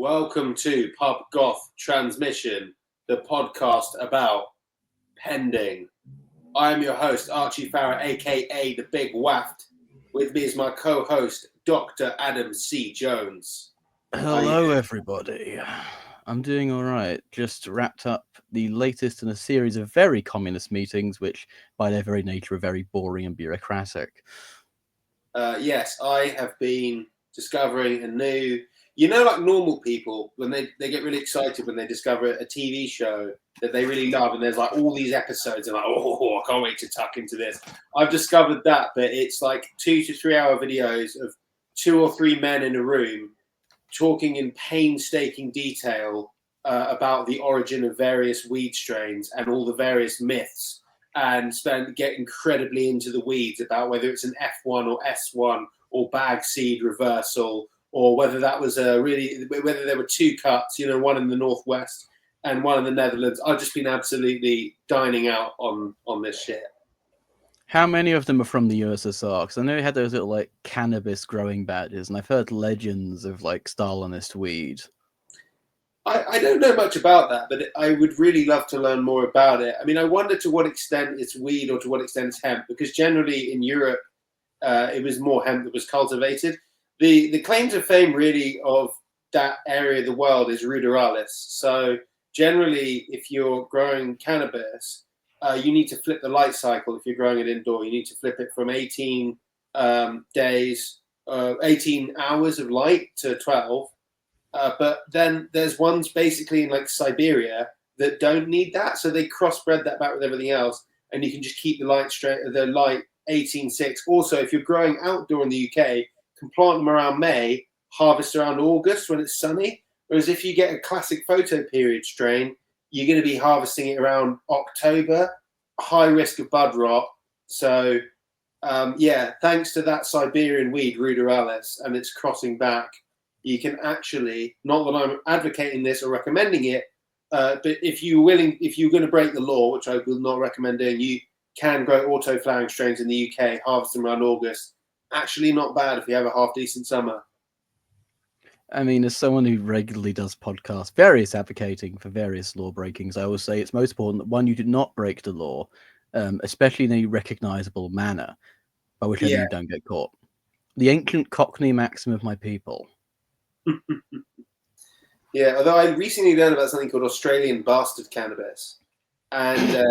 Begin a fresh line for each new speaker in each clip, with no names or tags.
Welcome to Pub Goth Transmission, the podcast about pending. I am your host, Archie Farrer, aka The Big Waft. With me is my co-host, Dr. Adam C. Jones.
Hello, everybody. I'm doing all right. Just wrapped up the latest in a series of very communist meetings, which, by their very nature, are very boring and bureaucratic.
Yes, I have been discovering a new... You know, like normal people, when they get really excited when they discover a TV show that they really love, and there's like all these episodes, and like, oh, I can't wait to tuck into this. I've discovered that, but it's like 2 to 3 hour videos of 2 or 3 men in a room talking in painstaking detail about the origin of various weed strains and all the various myths, and get incredibly into the weeds about whether it's an F1 or S1 or bag seed reversal, or whether that was whether there were 2 cuts, you know, one in the Northwest and one in the Netherlands. I've just been absolutely dining out on this shit.
How many of them are from the USSR? Because I know they had those little like cannabis growing badges, and I've heard legends of like Stalinist weed.
I don't know much about that, but I would really love to learn more about it. I mean, I wonder to what extent it's weed or to what extent it's hemp, because generally in Europe, it was more hemp that was cultivated. The claim to fame really of that area of the world is ruderalis. So generally, if you're growing cannabis, you need to flip the light cycle. If you're growing it indoor, you need to flip it from 18 days, 18 hours of light to 12. But then there's ones basically in like Siberia that don't need that, so they crossbred that back with everything else, and you can just keep the light 18.6. Also, if you're growing outdoor in the UK, can plant them around May, harvest around August when it's sunny. Whereas if you get a classic photo period strain, you're going to be harvesting it around October, high risk of bud rot. So, thanks to that Siberian weed, ruderalis, and it's crossing back, you can actually, not that I'm advocating this or recommending it, but if you're going to break the law, which I will not recommend doing, you can grow auto-flowering strains in the UK, harvest them around August. Actually not bad if you have a half-decent summer.
I mean, as someone who regularly does podcasts, various advocating for various law breakings, I always say it's most important that, one, you do not break the law, especially in a recognisable manner, by which I mean you don't get caught. The ancient Cockney maxim of my people.
Yeah, although I recently learned about something called Australian bastard cannabis, and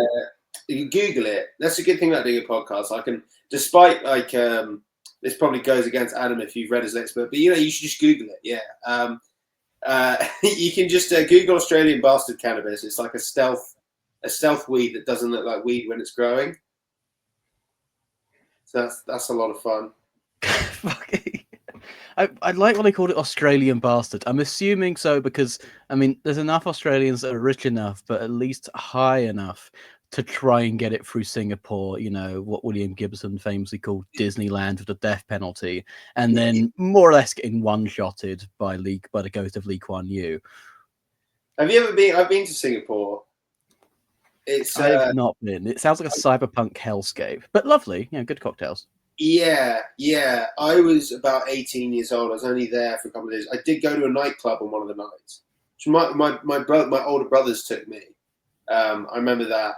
you Google it. That's a good thing about doing a podcast. I can, despite like this probably goes against Adam if you've read his latest book, but you know you should just Google it. Yeah, you can just Google Australian bastard cannabis. It's like a stealth weed that doesn't look like weed when it's growing. So that's a lot of fun.
I like when they called it Australian bastard. I'm assuming so because, I mean, there's enough Australians that are rich enough, but at least high enough to try and get it through Singapore, you know, what William Gibson famously called Disneyland with the death penalty, and then more or less getting one-shotted by the ghost of Lee Kuan Yew.
Have you ever been? I've been to Singapore.
I've not been. It sounds like a cyberpunk hellscape, but lovely. You know, good cocktails.
Yeah. I was about 18 years old. I was only there for a couple of days. I did go to a nightclub on one of the nights. My older brothers took me. I remember that.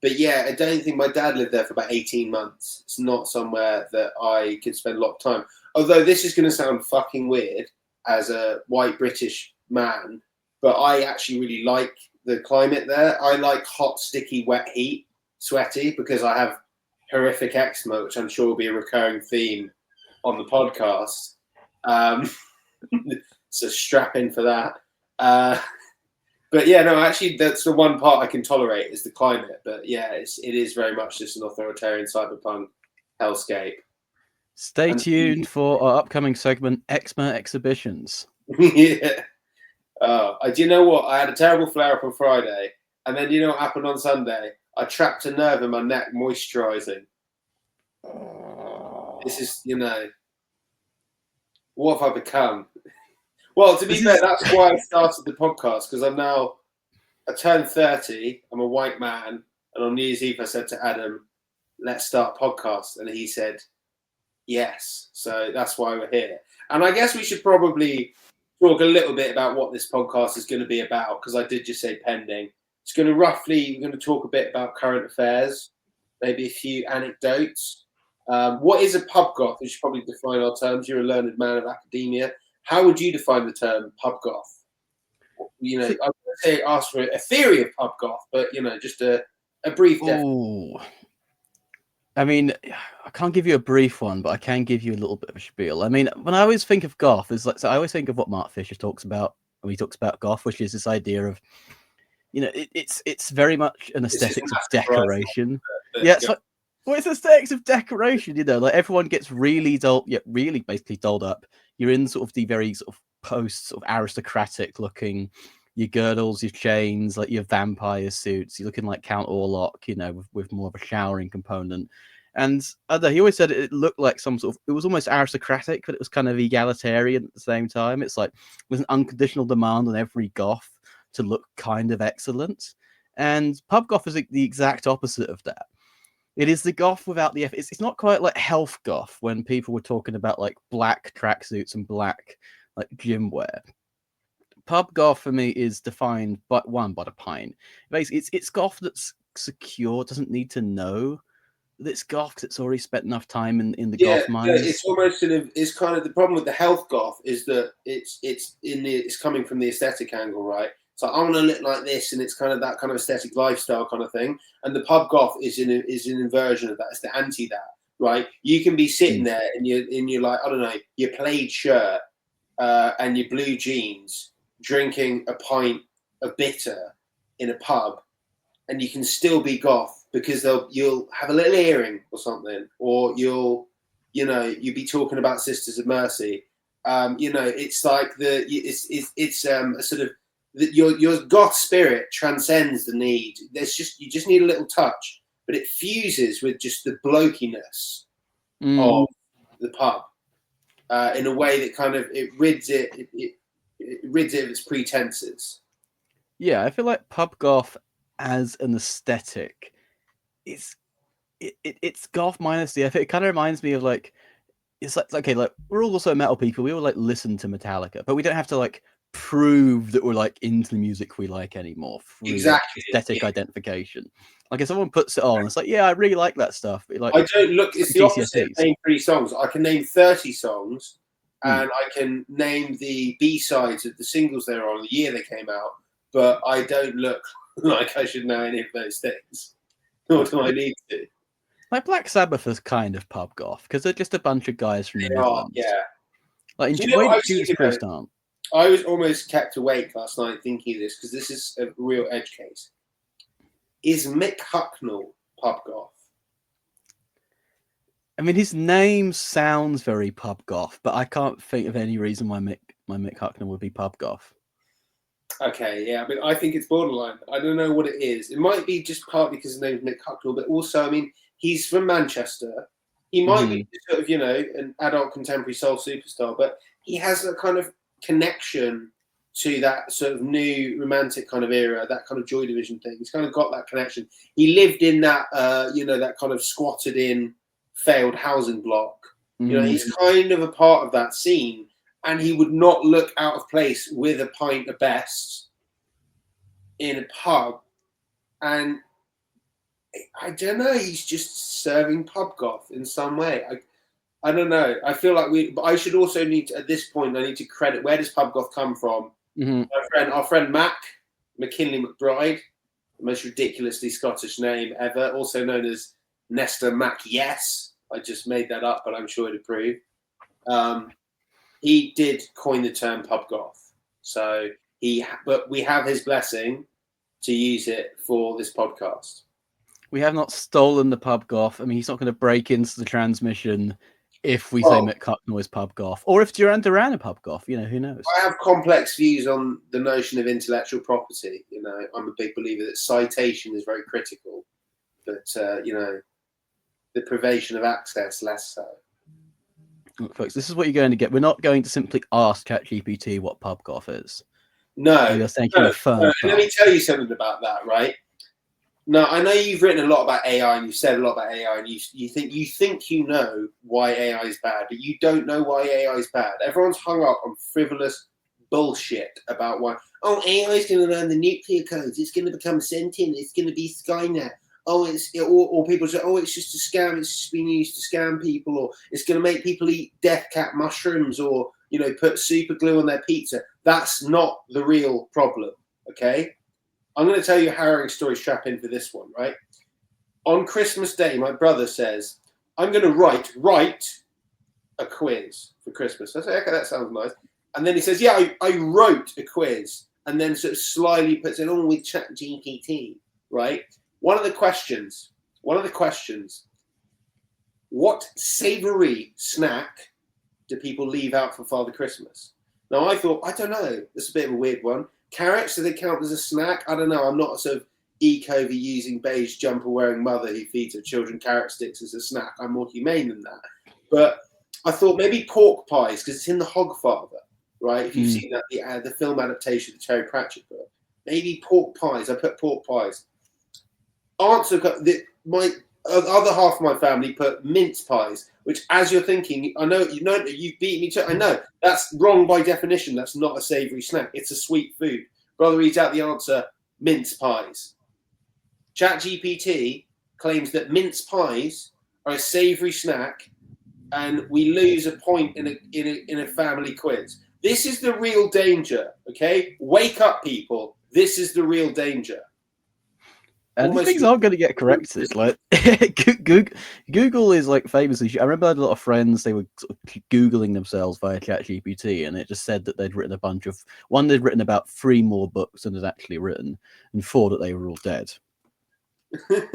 But yeah, I don't think my dad lived there for about 18 months. It's not somewhere that I could spend a lot of time. Although this is going to sound fucking weird as a white British man, but I actually really like the climate there. I like hot, sticky, wet heat, sweaty, because I have horrific eczema, which I'm sure will be a recurring theme on the podcast. So strap in for that. But yeah, no, actually, that's the one part I can tolerate is the climate. But yeah, it is very much just an authoritarian cyberpunk hellscape.
Stay tuned for our upcoming segment, Eczema Exhibitions.
Yeah. Do you know what? I had a terrible flare-up on Friday, and then you know what happened on Sunday? I trapped a nerve in my neck moisturising. This is, you know, what have I become? Well, to be fair, that's why I started the podcast, because I turned 30, I'm a white man, and on New Year's Eve I said to Adam, let's start a podcast, and he said, yes. So that's why we're here. And I guess we should probably talk a little bit about what this podcast is going to be about, because I did just say pending. It's going to we're going to talk a bit about current affairs, maybe a few anecdotes. What is a pub goth? We should probably define our terms. You're a learned man of academia. How would you define the term pub goth? You know, I would say ask for a theory of pub goth, but just a brief definition.
I mean, I can't give you a brief one, but I can give you a little bit of a spiel. I mean, when I always think of goth, I always think of what Mark Fisher talks about when he talks about goth, which is this idea of, it's very much an aesthetics of decoration. Yeah, it's aesthetics of decoration. Like everyone gets really really basically dolled up. You're in sort of the very sort of post sort of aristocratic looking. Your girdles, your chains, like your vampire suits. You're looking like Count Orlok, with more of a showering component. And he always said it looked like it was almost aristocratic, but it was kind of egalitarian at the same time. It's like there's an unconditional demand on every goth to look kind of excellent. And pub goth is the exact opposite of that. It is the goth without the effort. It's not quite like health goth when people were talking about like black tracksuits and black like gym wear. Pub goth for me is defined by the pint. Basically, it's goth that's secure, doesn't need to know that it's goth that's already spent enough time in the goth mind.
Yeah, it's almost it's kind of the problem with the health goth is that it's coming from the aesthetic angle, right? So I want to look like this, and it's kind of that kind of aesthetic lifestyle kind of thing. And the pub goth is an inversion of that. It's the anti that, right? You can be sitting there in your like, I don't know, your plaid shirt and your blue jeans, drinking a pint of bitter in a pub, and you can still be goth because you'll have a little earring or something, or you'll be talking about Sisters of Mercy. It's like it's a sort of your goth spirit transcends the need. You just need a little touch, but it fuses with just the blokiness of the pub in a way that kind of it rids it of its pretenses.
Yeah, I feel like pub goth as an aesthetic, it's goth minus the effort. It kind of reminds me of like, it's like, okay, like we're all also metal people. We all like listen to Metallica, but we don't have to like prove that we're like into the music we like anymore through
Exactly.
aesthetic identification. Like if someone puts it on, it's like, yeah, I really like that stuff. Like,
I don't look. It's the opposite. Name 3 songs. I can name 30 songs, and I can name the B-sides of the singles they're on, the year they came out. But I don't look like I should know any of those things, nor do I need to.
Like Black Sabbath is kind of pub goth because they're just a bunch of guys from the Midlands.
Yeah.
Like, Judas Priest aren't.
I was almost kept awake last night thinking of this because this is a real edge case. Is Mick Hucknall pub goth?
I mean, his name sounds very pub goth, but I can't think of any reason why Mick Hucknall would be pub goth.
Okay, yeah, but I think it's borderline. I don't know what it is. It might be just partly because his name is Mick Hucknall, but also, I mean, he's from Manchester. He might be sort of, an adult contemporary soul superstar, but he has a kind of connection to that sort of new romantic kind of era, that kind of Joy Division thing. He's kind of got that connection. He lived in that, that kind of squatted in failed housing block. He's kind of a part of that scene, and he would not look out of place with a pint of best in a pub. And I don't know, he's just serving pub goth in some way. I don't know. I feel like but I should also at this point, I need to credit, where does pub goth come from? Our friend Mac McKinley McBride, the most ridiculously Scottish name ever, also known as Nestor Mac Yes. I just made that up, but I'm sure he'd approve. He did coin the term pub goth. So but we have his blessing to use it for this podcast.
We have not stolen the pub goth. I mean, he's not going to break into the transmission if we say Mick Hucknall is pub goth, or if Duran Duran are pub goth. Who knows?
I have complex views on the notion of intellectual property. I'm a big believer that citation is very critical, but the privation of access less so.
Look, folks, this is what you're going to get. We're not going to simply ask ChatGPT what pub goth is.
No.
You're thinking of fun.
Let me tell you something about that, right? No, I know you've written a lot about AI and you've said a lot about AI, and you think you know why AI is bad, but you don't know why AI is bad. Everyone's hung up on frivolous, bullshit about why. Oh, AI is going to learn the nuclear codes. It's going to become sentient. It's going to be Skynet. Oh, or people say, oh, it's just a scam. It's just being used to scam people, or it's going to make people eat death cap mushrooms, or put super glue on their pizza. That's not the real problem. Okay, I'm going to tell you a harrowing story. Strap in for this one, right? On Christmas Day, my brother says, I'm going to write a quiz for Christmas. I say, okay, that sounds nice. And then he says, yeah, I wrote a quiz. And then sort of slyly puts it on with ChatGPT, right? One of the questions, what savory snack do people leave out for Father Christmas? Now, I thought, I don't know. That's a bit of a weird one. Carrots, do they count as a snack? I don't know. I'm not a sort of eco using beige jumper wearing mother who feeds her children carrot sticks as a snack. I'm more humane than that. But I thought maybe pork pies, because it's in The Hogfather, right? If you've seen that, the film adaptation of the Terry Pratchett book. Maybe pork pies. I put pork pies. Answer, my other half of my family put mince pies, which, as you're thinking, I know you beat me to. I know that's wrong by definition. That's not a savoury snack. It's a sweet food. Brother reads out the answer: mince pies. ChatGPT claims that mince pies are a savoury snack, and we lose a point in a family quiz. This is the real danger. Okay, wake up, people. This is the real danger.
And these things aren't going to get corrected. Like Google is like famously. I remember I had a lot of friends. They were sort of Googling themselves via ChatGPT, and it just said that they'd written a bunch of. One, they'd written about 3 more books than had actually written, and 4 that they were all dead. So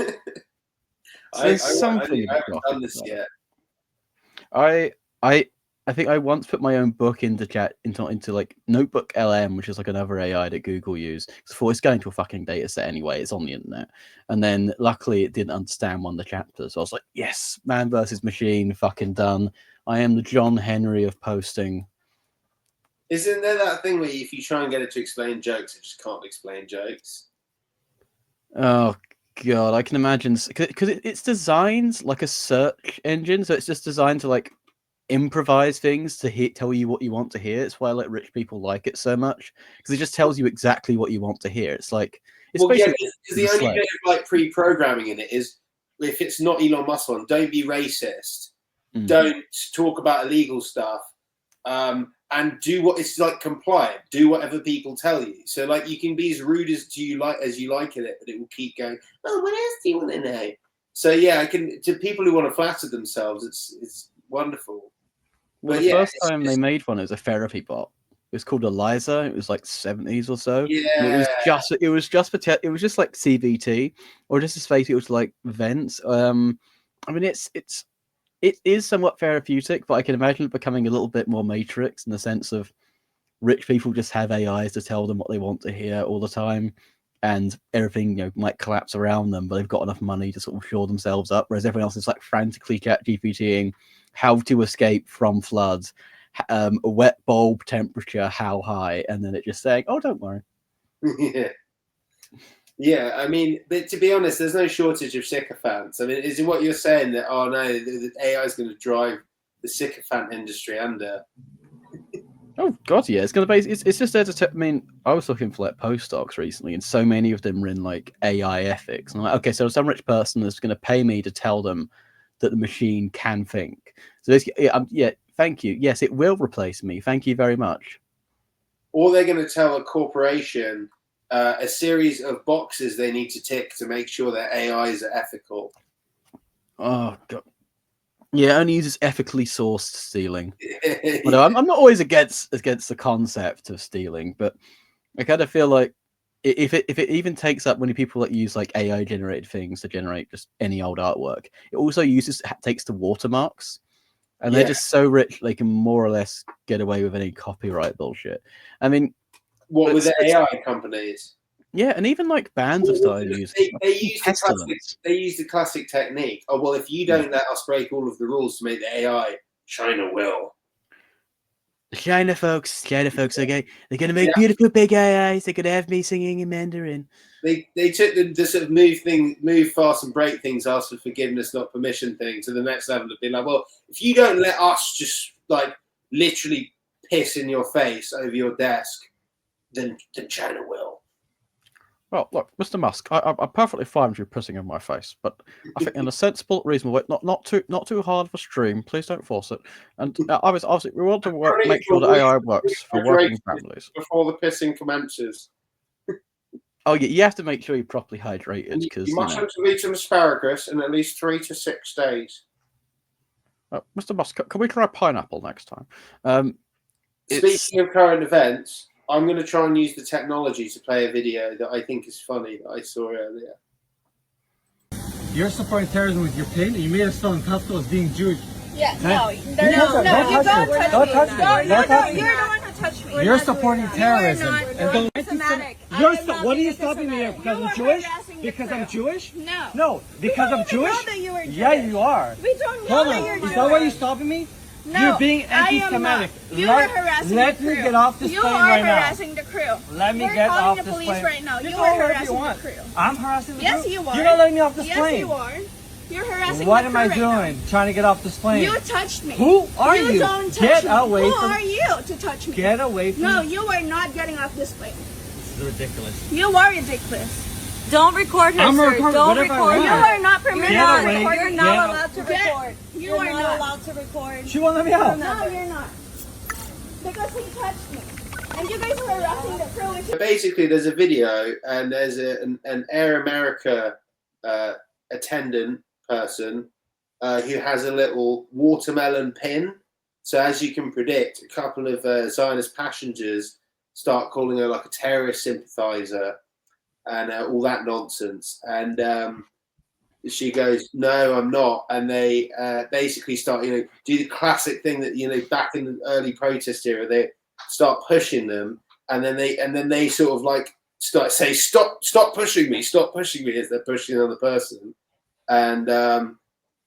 I haven't done this yet.
I think I once put my own book into like Notebook LM, which is like another AI that Google use. Before it's going to a fucking data set anyway, it's on the internet. And then luckily it didn't understand one of the chapters. So I was like, yes, man versus machine, fucking done. I am the John Henry of posting.
Isn't there that thing where if you try and get it to explain jokes, it just can't explain jokes?
Oh God, I can imagine, because it's designed like a search engine, so it's just designed to like improvise things to tell you what you want to hear. It's why like rich people like it so much, because it just tells you exactly what you want to hear. It's like basically
the only bit of like pre-programming in it is if it's not Elon Musk one, don't be racist, don't talk about illegal stuff, and do what it's like compliant. Do whatever people tell you. So like you can be as rude as you like it, but it will keep going. Oh, what else do you want to know? So yeah, I can to people who want to flatter themselves. It's wonderful.
Well, the first time they made one, it was a therapy bot. It was called Eliza. It was like 70s or so.
Yeah.
And it was just like CVT, or just as face it was like vents. I mean, it is somewhat therapeutic, but I can imagine it becoming a little bit more Matrix in the sense of rich people just have AIs to tell them what they want to hear all the time, and everything might collapse around them, but they've got enough money to sort of shore themselves up, whereas everyone else is like frantically ChatGPTing how to escape from floods, a wet bulb temperature, how high, and then it just saying, "Oh, don't worry."
Yeah. I mean, but to be honest, there's no shortage of sycophants. I mean, is it what you're saying that the AI is going to drive the sycophant industry under?
Oh God, yeah, it's gonna it's just there to. I mean, I was looking for like postdocs recently, and so many of them were in like AI ethics. And I'm like, okay, so some rich person is going to pay me to tell them that the machine can think. So yeah, thank you. Yes, it will replace me. Thank you very much.
Or they're going to tell a corporation a series of boxes they need to tick to make sure their AIs are ethical.
Oh God. Yeah, only uses ethically sourced stealing. Well, I'm not always against the concept of stealing, but I kind of feel like if it even takes up when people use like AI generated things to generate just any old artwork, it also takes the watermarks, and they're just so rich they can more or less get away with any copyright bullshit. I mean,
what with the AI companies?
Yeah, and even like bands have started using.
They use the classic technique. Oh well, if you don't let us break all of the rules to make the AI, China will.
China folks, okay, they're gonna make beautiful big AIs. They're gonna have me singing in Mandarin.
They took the sort of move fast and break things, ask for forgiveness, not permission thing, to the next level of being like, well, if you don't let us just like literally piss in your face over your desk than China will.
Well, look, Mr. Musk, I'm perfectly fine with you pissing in my face, but I think in a sensible, reasonable way, not too hard of a stream. Please don't force it. And obviously, we want to make sure that AI works for working families
before the pissing commences.
Oh yeah, you have to make sure you're properly hydrated because
you mustn't eat some asparagus in at least 3 to 6 days.
Mr. Musk, can we try pineapple next time?
Speaking of current events, I'm going to try and use the technology to play a video that I think is funny that I saw earlier.
You're supporting terrorism with your pin? You made us feel uncomfortable as being Jewish.
Yeah, no, you don't touch me. You're the one who touched me.
You're supporting terrorism.
You're systematic.
What are you stopping me because I'm Jewish? Because I'm Jewish?
No.
No, because I'm Jewish?
We don't know that you were Jewish.
Yeah, you are.
We don't know that you're Jewish.
Is that why you're stopping me?
No,
you're being anti-Semitic.
You are harassing
Let
the crew.
me get off this plane right now.
You are harassing the crew.
Let me get off this plane.
We're calling the police right now. You
call
are
whatever
harassing
you want.
the crew.
I'm harassing the crew?
Yes, you are.
You're not letting me off this plane.
Yes, you are. You're harassing
What
the
am
crew
I
right
doing?
now.
Trying to get off this plane.
You touched me.
Who are you?
You don't touch
Get
me.
away
Who
from
are you to touch me?
Get away from
No,
me.
you are not getting off this plane.
This is ridiculous.
You are ridiculous.
Don't record her,
I'm
sir.
recording
Don't
whatever I
record
want.
You
her.
are not permitted
Get
to
away.
record.
You're
Get
not
out.
allowed to
Get-
record.
you
You're
are
not
not.
allowed to record.
She won't let me out.
No, you're not. Because he touched me. And you guys are harassing the crew. Which
Basically, there's a video and there's an Air America attendant person who has a little watermelon pin. So as you can predict, a couple of Zionist passengers start calling her like a terrorist sympathizer and all that nonsense. And she goes, "No, I'm not." And they basically start, do the classic thing that back in the early protest era, they start pushing them, and then they sort of like start say, "Stop pushing me, stop pushing me," as they're pushing another person. And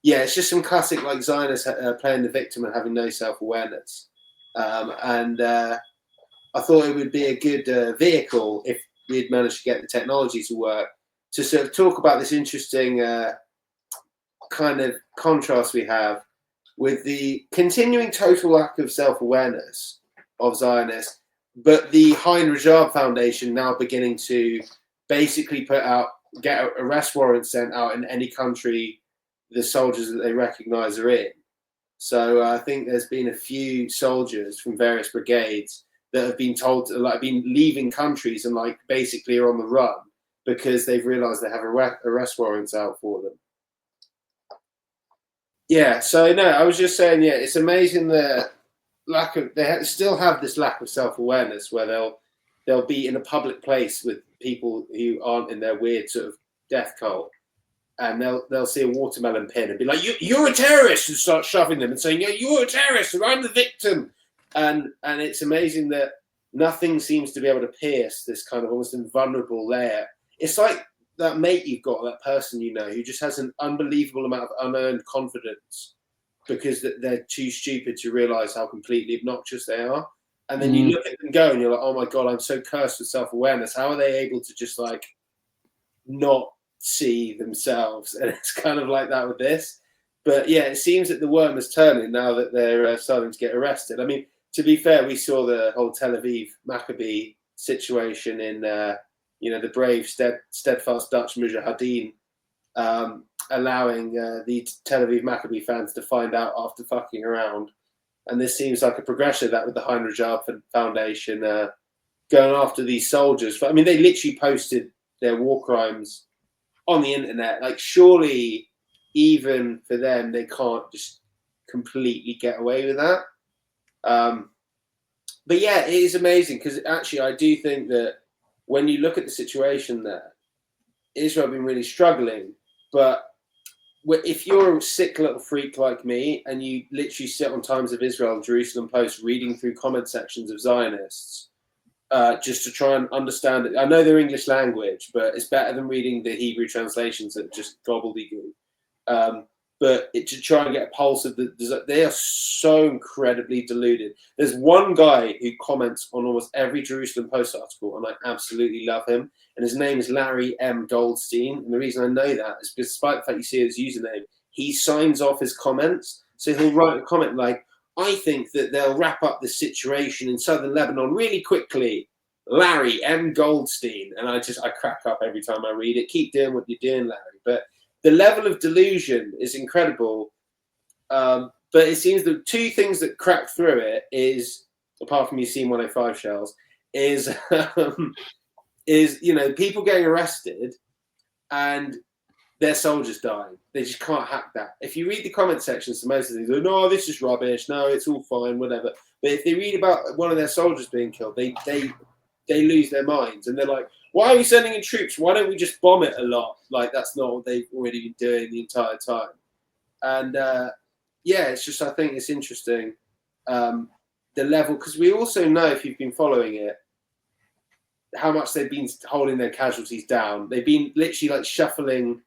yeah, it's just some classic like Zionists playing the victim and having no self-awareness. And I thought it would be a good vehicle if we'd managed to get the technology to work to sort of talk about this interesting kind of contrast we have with the continuing total lack of self-awareness of Zionists, but the Hein Rajab Foundation now beginning to basically get arrest warrants sent out in any country the soldiers that they recognize are in. So I think there's been a few soldiers from various brigades that have been told to been leaving countries and basically are on the run because they've realized they have arrest warrants out for them. Yeah, so no, I was just saying, it's amazing the they still have this lack of self-awareness where they'll be in a public place with people who aren't in their weird sort of death cult, and they'll see a watermelon pin and be like, "You're a terrorist," and start shoving them and saying, "Yeah, you're a terrorist, and I'm the victim." And it's amazing that nothing seems to be able to pierce this kind of almost invulnerable layer. It's like that mate you've got, that person who just has an unbelievable amount of unearned confidence because they're too stupid to realize how completely obnoxious they are. And then you look at them go and you're like, "Oh my God, I'm so cursed with self-awareness. How are they able to just not see themselves?" And it's kind of like that with this. But yeah, it seems that the worm is turning now that they're starting to get arrested. I mean, to be fair, we saw the whole Tel Aviv Maccabi situation in, the brave, steadfast Dutch Mujahideen allowing the Tel Aviv Maccabi fans to find out after fucking around. And this seems like a progression of that with the Hein Rajab Foundation going after these soldiers. I mean, they literally posted their war crimes on the internet. Surely, even for them, they can't just completely get away with that. But yeah, it is amazing because actually I do think that when you look at the situation there, Israel have been really struggling. But if you're a sick little freak like me and you literally sit on Times of Israel and Jerusalem Post reading through comment sections of Zionists just to try and understand it. I know they're English language, but it's better than reading the Hebrew translations that just gobbledygook. But to try and get a pulse of they are so incredibly deluded. There's one guy who comments on almost every Jerusalem Post article, and I absolutely love him. And his name is Larry M. Goldstein. And the reason I know that is despite the fact you see his username, he signs off his comments. So he'll write a comment like, I think that they'll wrap up the situation in southern Lebanon really quickly. Larry M. Goldstein, and I crack up every time I read it. Keep doing what you're doing, Larry. But the level of delusion is incredible. But it seems the two things that crack through it is, apart from you seeing 105 shells, is people getting arrested and their soldiers dying. They just can't hack that. If you read the comment sections to most of these, no, this is rubbish. No, it's all fine, whatever. But if they read about one of their soldiers being killed, they lose their minds, and they're like, why are we sending in troops? Why don't we just bomb it a lot? Like, that's not what they've already been doing the entire time. And it's just, I think it's interesting, the level, because we also know, if you've been following it, how much they've been holding their casualties down. They've been literally like shuffling,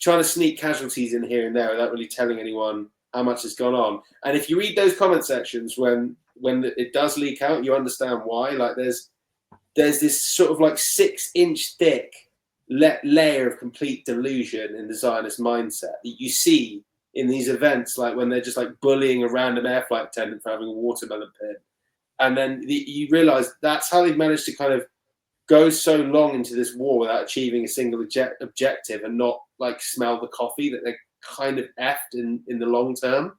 trying to sneak casualties in here and there without really telling anyone how much has gone on. And if you read those comment sections, when it does leak out, you understand why. Like, there's this sort of like 6-inch thick layer of complete delusion in the Zionist mindset that you see in these events, like when they're just like bullying a random air flight attendant for having a watermelon pin. And then you realize that's how they've managed to kind of go so long into this war without achieving a single objective and not like smell the coffee, that they're kind of effed in the long term.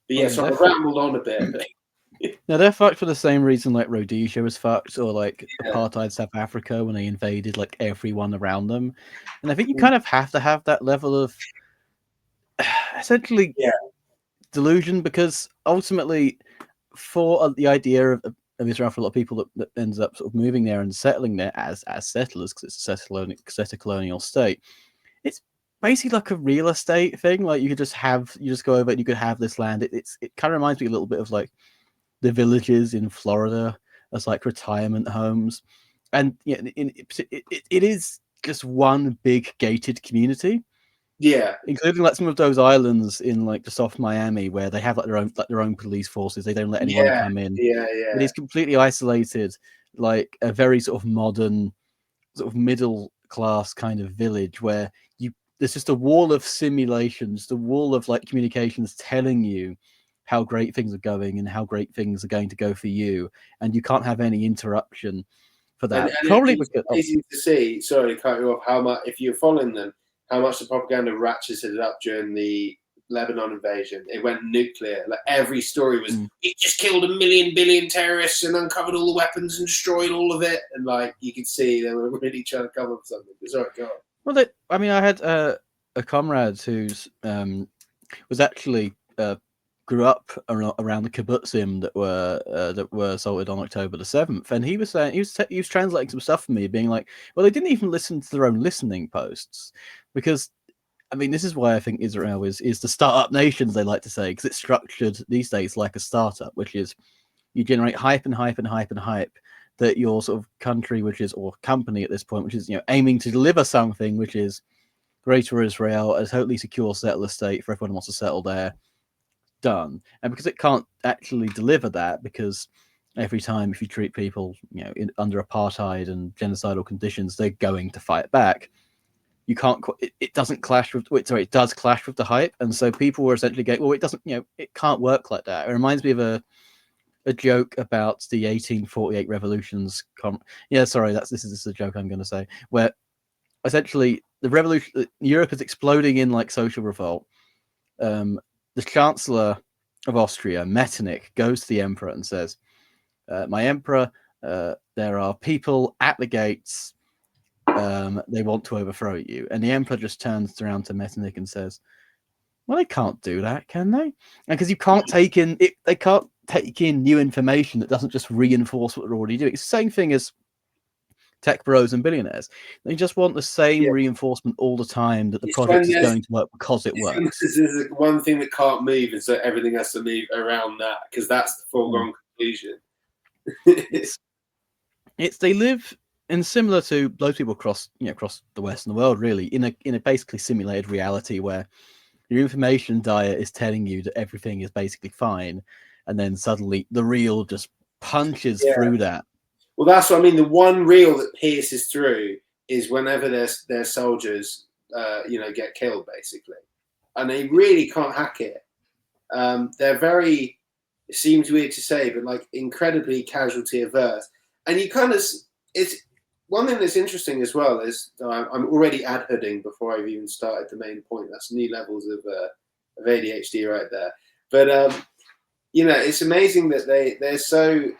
But yeah, so I rambled on a bit.
Now, they're fucked for the same reason like Rhodesia was fucked, or like apartheid South Africa when they invaded like everyone around them. And I think you kind of have to have that level of essentially delusion, because ultimately, for the idea of Israel, for a lot of people that ends up sort of moving there and settling there as settlers, because it's a settler colonial state, it's basically like a real estate thing. Like, you just go over and you could have this land. It kind of reminds me a little bit of like the villages in Florida as like retirement homes, and it is just one big gated community.
Yeah,
including like some of those islands in like just off Miami where they have like their own police forces. They don't let anyone come in.
Yeah.
It is completely isolated, like a very sort of modern, sort of middle class kind of village where there's just a wall of simulations, the wall of like communications telling you how great things are going and how great things are going to go for you, and you can't have any interruption for that.
And
probably
it's
because
easy to see. Sorry to cut you off. How much, if you're following them, how much the propaganda ratcheted it up during the Lebanon invasion. It went nuclear. Like, every story was, it just killed 1 billion terrorists and uncovered all the weapons and destroyed all of it. And like, you could see they were really trying to cover up something. Sorry, go on.
Well, I had a comrade who's was actually grew up around the kibbutzim that were assaulted on October the 7th, and he was saying he was translating some stuff for me, being like, well, they didn't even listen to their own listening posts, because I mean, this is why I think Israel is the startup nation, as they like to say, because it's structured these days like a startup, which is you generate hype and hype and hype and hype that your sort of country, or company at this point, which is aiming to deliver something, which is Greater Israel, a totally secure settler state for everyone who wants to settle there, done. And because it can't actually deliver that, because every time if you treat people under apartheid and genocidal conditions, they're going to fight back. You can't. It doesn't clash with. It does clash with the hype, and so people were essentially going, well, it doesn't. It can't work like that. It reminds me of a joke about the 1848 revolutions. This is a joke I'm going to say, where essentially the revolution, Europe is exploding in like social revolt. The Chancellor of Austria, Metternich, goes to the Emperor and says, "My Emperor, there are people at the gates. They want to overthrow you." And the Emperor just turns around to Metternich and says, "Well, they can't do that, can they? And because you can't take in it, they can't take in new information that doesn't just reinforce what they're already doing. It's the same thing as tech bros and billionaires. They just want the same reinforcement all the time that the project is going to work because it works.
This is one thing that can't move, and so everything has to move around that, because that's the foregone conclusion."
They live in, similar to those people across the Western world, really, in a basically simulated reality where your information diet is telling you that everything is basically fine, and then suddenly the real just punches through that.
Well, that's what I mean. The one reel that pierces through is whenever their soldiers, get killed, basically, and they really can't hack it. they're very, it seems weird to say, but like incredibly casualty averse. And you kind of, it's one thing that's interesting as well is I'm already ad hooding before I've even started the main point. That's new levels of ADHD right there. But you know, it's amazing that they're so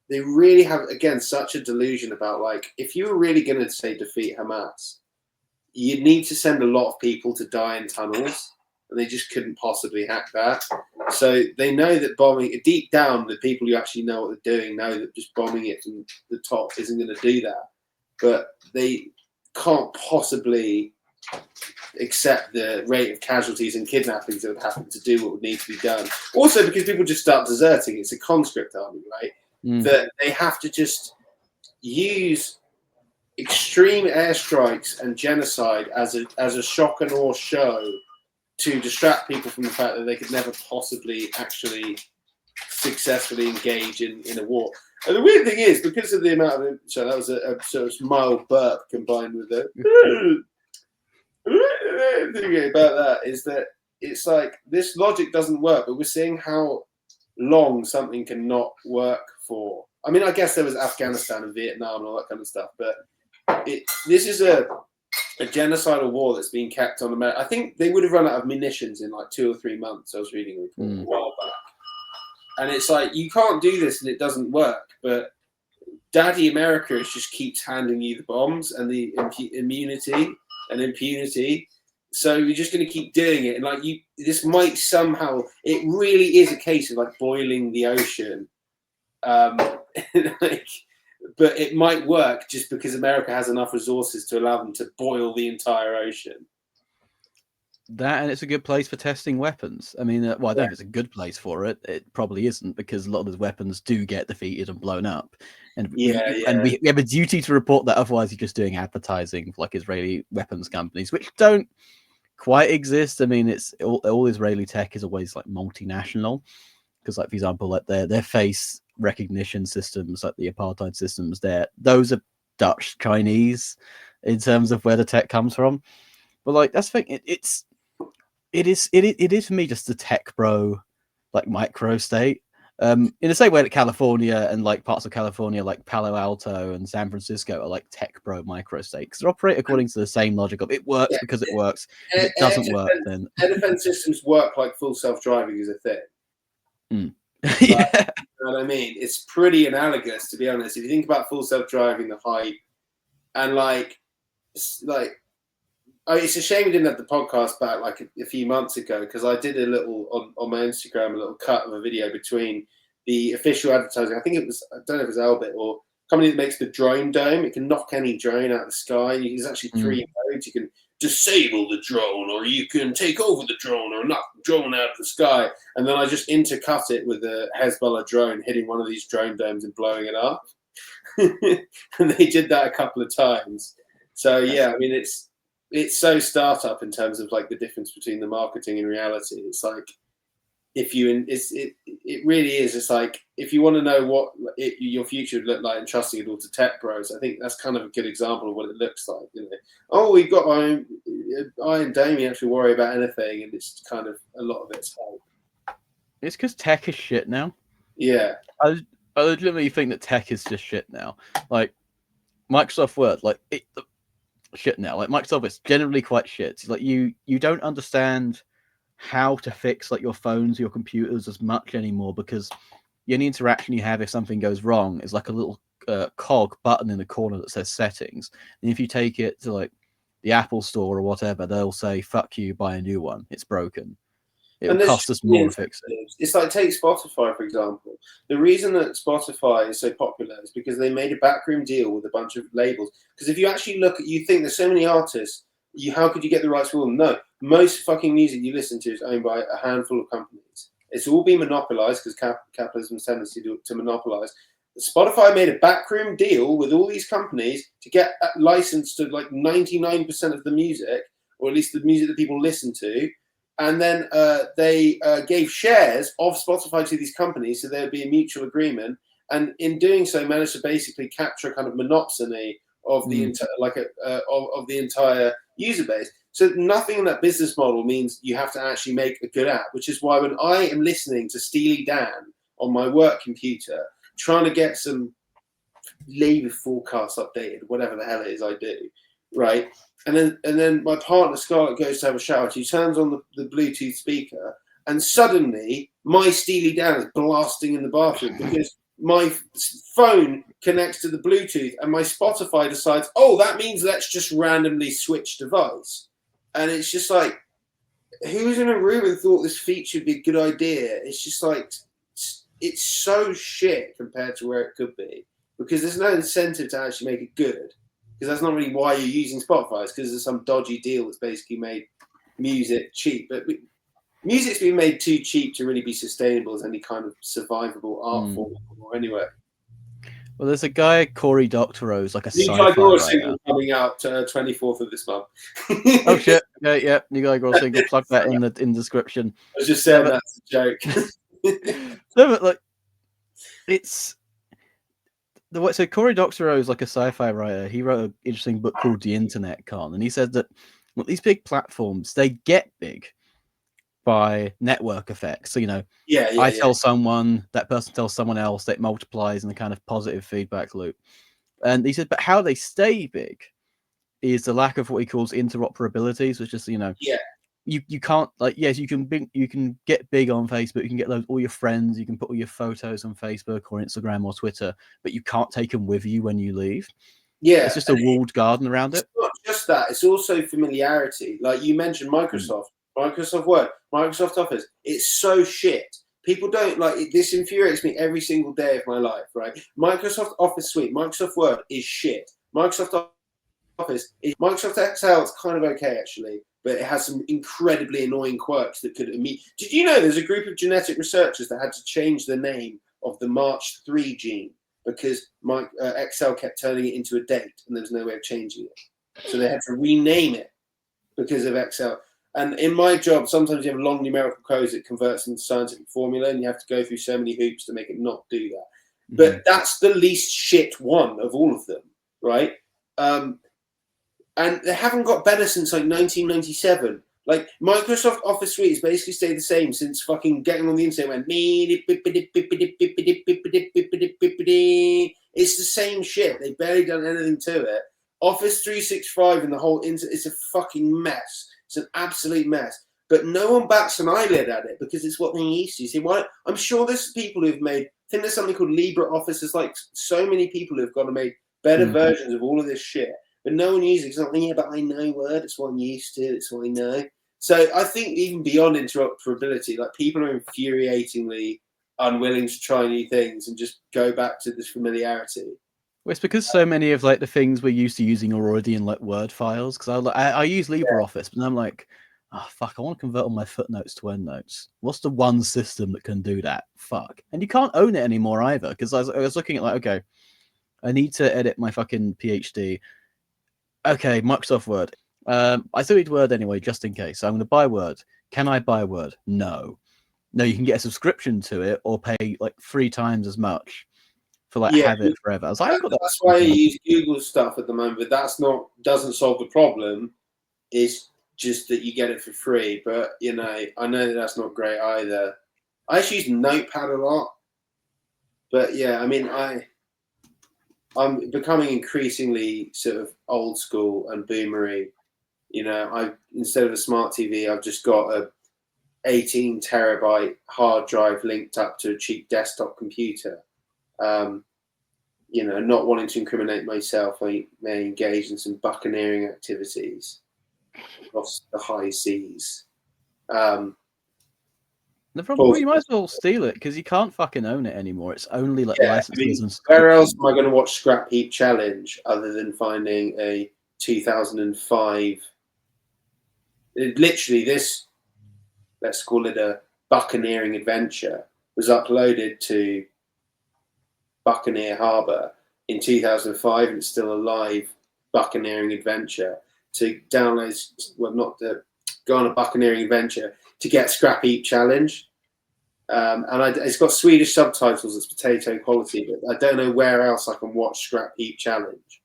they really have, again, such a delusion about, like, if you were really going to say defeat Hamas, you'd need to send a lot of people to die in tunnels, and they just couldn't possibly hack that. So they know that bombing, deep down, the people who actually know what they're doing know that just bombing it from the top isn't going to do that. But they can't possibly accept the rate of casualties and kidnappings that would happen to do what would need to be done. Also, because people just start deserting. It's a conscript army, right? That they have to just use extreme airstrikes and genocide as a shock and awe show to distract people from the fact that they could never possibly actually successfully engage in a war. And the weird thing is, because of the amount of, so that was a sort of mild burp combined with the thing about that, is that it's like this logic doesn't work, but we're seeing how long something can not work for. I mean, I guess there was Afghanistan and Vietnam and all that kind of stuff, but this is a genocidal war that's being kept on America. I think they would have run out of munitions in like 2 or 3 months. I was reading a report a while back. And it's like, you can't do this and it doesn't work, but Daddy America just keeps handing you the bombs and the immunity and impunity. So you're just going to keep doing it. And like this might somehow, it really is a case of like boiling the ocean. But it might work just because America has enough resources to allow them to boil the entire ocean.
That, and it's a good place for testing weapons. I mean, well, I don't know if it's a good place for it. It probably isn't, because a lot of those weapons do get defeated and blown up. And we have a duty to report that. Otherwise, you're just doing advertising for like Israeli weapons companies, which don't quite exist. I mean, it's all Israeli tech is always like multinational, because, like, for example, like their face recognition systems, like the apartheid systems, those are Dutch Chinese in terms of where the tech comes from. But like, that's the thing. It is for me just the tech bro, like micro state. In the same way that California and like parts of California, like Palo Alto and San Francisco, are like tech bro micro state, because they operate according to the same logic of it works because it works. If it doesn't work, then
air defense systems work like full self-driving is a thing.
Yeah.
You know what I mean? It's pretty analogous, to be honest. If you think about full self-driving, the hype, and it's a shame we didn't have the podcast back like a few months ago, because I did a little on my Instagram, a little cut of a video between the official advertising. I think it was, I don't know if it was Elbit or company that makes the drone dome. It can knock any drone out of the sky. There's actually 3 modes. You can disable the drone, or you can take over the drone, or knock the drone out of the sky. And then I just intercut it with a Hezbollah drone hitting one of these drone domes and blowing it up. And they did that a couple of times. So yeah, I mean, it's so startup in terms of like the difference between the marketing and reality. It's like, it really is. It's like, if you want to know what your future would look like and trusting it all to tech bros, I think that's kind of a good example of what it looks like. You know, oh, we've got I and Damien actually worry about anything, and it's kind of a lot of it's hope.
It's because tech is shit now.
Yeah,
I legitimately think that tech is just shit now. Like Microsoft Word, shit now. Like Microsoft is generally quite shit. Like you don't understand how to fix like your phones, your computers as much anymore, because the only interaction you have if something goes wrong is like a little cog button in the corner that says settings. And if you take it to like the Apple Store or whatever, they'll say, "Fuck you, buy a new one. It's broken. It will cost us more to fix it."
It's like, take Spotify, for example. The reason that Spotify is so popular is because they made a backroom deal with a bunch of labels. Because if you actually look at, you think there's so many artists, how could you get the rights for them? No. Most fucking music you listen to is owned by a handful of companies. It's all been monopolized because capitalism's tendency to monopolize. Spotify made a backroom deal with all these companies to get licensed to like 99% of the music, or at least the music that people listen to. And then they gave shares of Spotify to these companies, so there would be a mutual agreement. And in doing so, managed to basically capture a kind of monopsony of the of the entire user base. So nothing in that business model means you have to actually make a good app, which is why when I am listening to Steely Dan on my work computer, trying to get some labour forecast updated, whatever the hell it is I do, right? And then my partner Scarlett goes to have a shower. She turns on the Bluetooth speaker, and suddenly my Steely Dan is blasting in the bathroom because my phone connects to the Bluetooth, and my Spotify decides, oh, that means let's just randomly switch device. And it's just like, who was in a room and thought this feature would be a good idea? It's just like, it's so shit compared to where it could be, because there's no incentive to actually make it good. Because that's not really why you're using Spotify. It's because there's some dodgy deal that's basically made music cheap. But music's been made too cheap to really be sustainable as any kind of survivable art form or anywhere.
Well, there's a guy, Cory Doctorow's, like a
New
sci-fi
Guy Gore
writer.
single coming out 24th of this month.
Oh shit! Yeah, New Guy Gore single. Plug that in the description.
I was just saying that's a joke.
No, but like, it's the way. So Cory Doctorow is like a sci-fi writer. He wrote an interesting book called The Internet Con, and he said that these big platforms, they get big by network effects. So, you know, I tell someone, that person tells someone else, that multiplies in a kind of positive feedback loop. And he said, but how they stay big is the lack of what he calls interoperability. So it's just, you know, you can't, like, yes, you can get big on Facebook, you can get all your friends, you can put all your photos on Facebook or Instagram or Twitter, but you can't take them with you when you leave.
Yeah,
it's just a walled garden around it.
It's not just that; it's also familiarity. Like you mentioned, Microsoft Word, Microsoft Office. It's so shit. People don't like it. This infuriates me every single day of my life. Right? Microsoft Office Suite, Microsoft Word is shit. Microsoft Office, Microsoft Excel is kind of okay actually, but it has some incredibly annoying quirks that could immediately. Did you know there's a group of genetic researchers that had to change the name of the March 3 gene because Excel kept turning it into a date and there was no way of changing it. So they had to rename it because of Excel. And in my job, sometimes you have long numerical codes that converts into scientific formula and you have to go through so many hoops to make it not do that. But that's the least shit one of all of them, right? And they haven't got better since like 1997. Like Microsoft Office Suite has basically stayed the same since fucking getting on the internet went. It's the same shit. They've barely done anything to it. Office 365 and the whole it's a fucking mess. It's an absolute mess. But no one bats an eyelid at it because it's what they're used to. See, why? I'm sure there's people who've made. I think there's something called LibreOffice. There's like so many people who've got to make better versions of all of this shit. But no one uses it. It's like, yeah, but I know Word. It's what I'm used to. It's what I know. So I think even beyond interoperability, like people are infuriatingly unwilling to try new things and just go back to this familiarity.
Well, it's because so many of like the things we're used to using are already in like Word files. Because I use LibreOffice, but I'm like, oh fuck, I want to convert all my footnotes to EndNotes. What's the one system that can do that? Fuck. And you can't own it anymore either. Because I was looking at like, okay, I need to edit my fucking PhD. Okay, Microsoft Word. I still need Word anyway, just in case. So I'm going to buy Word. Can I buy Word? No. You can get a subscription to it or pay like 3 times as much for like have it forever. I was like,
that's why I use Google stuff at the moment, but doesn't solve the problem. It's just that you get it for free. But you know, I know that's not great either. I actually use Notepad a lot. But yeah, I mean I'm becoming increasingly sort of old school and boomery. You know, instead of a smart TV, I've just got a 18 terabyte hard drive linked up to a cheap desktop computer. You know, not wanting to incriminate myself, I may engage in some buccaneering activities across the high seas.
The problem, you might as well steal it because you can't fucking own it anymore. It's only like licenses and stuff. Where
else am I going to watch Scrap Heap Challenge other than finding a 2005? Literally, this, let's call it a buccaneering adventure, was uploaded to Buccaneer Harbour in 2005, and it's still a live buccaneering adventure. To download, well, not to go on a buccaneering adventure to get Scrap Heap Challenge, and it's got Swedish subtitles. It's potato quality, but I don't know where else I can watch Scrap Heap Challenge.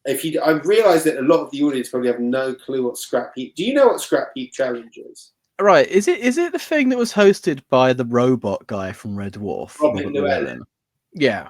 I realise that a lot of the audience probably have no clue what Scrap Heap. Do you know what Scrap Heap Challenge is?
Right, is it the thing that was hosted by the robot guy from Red Dwarf?
Robert Llewellyn.
Yeah.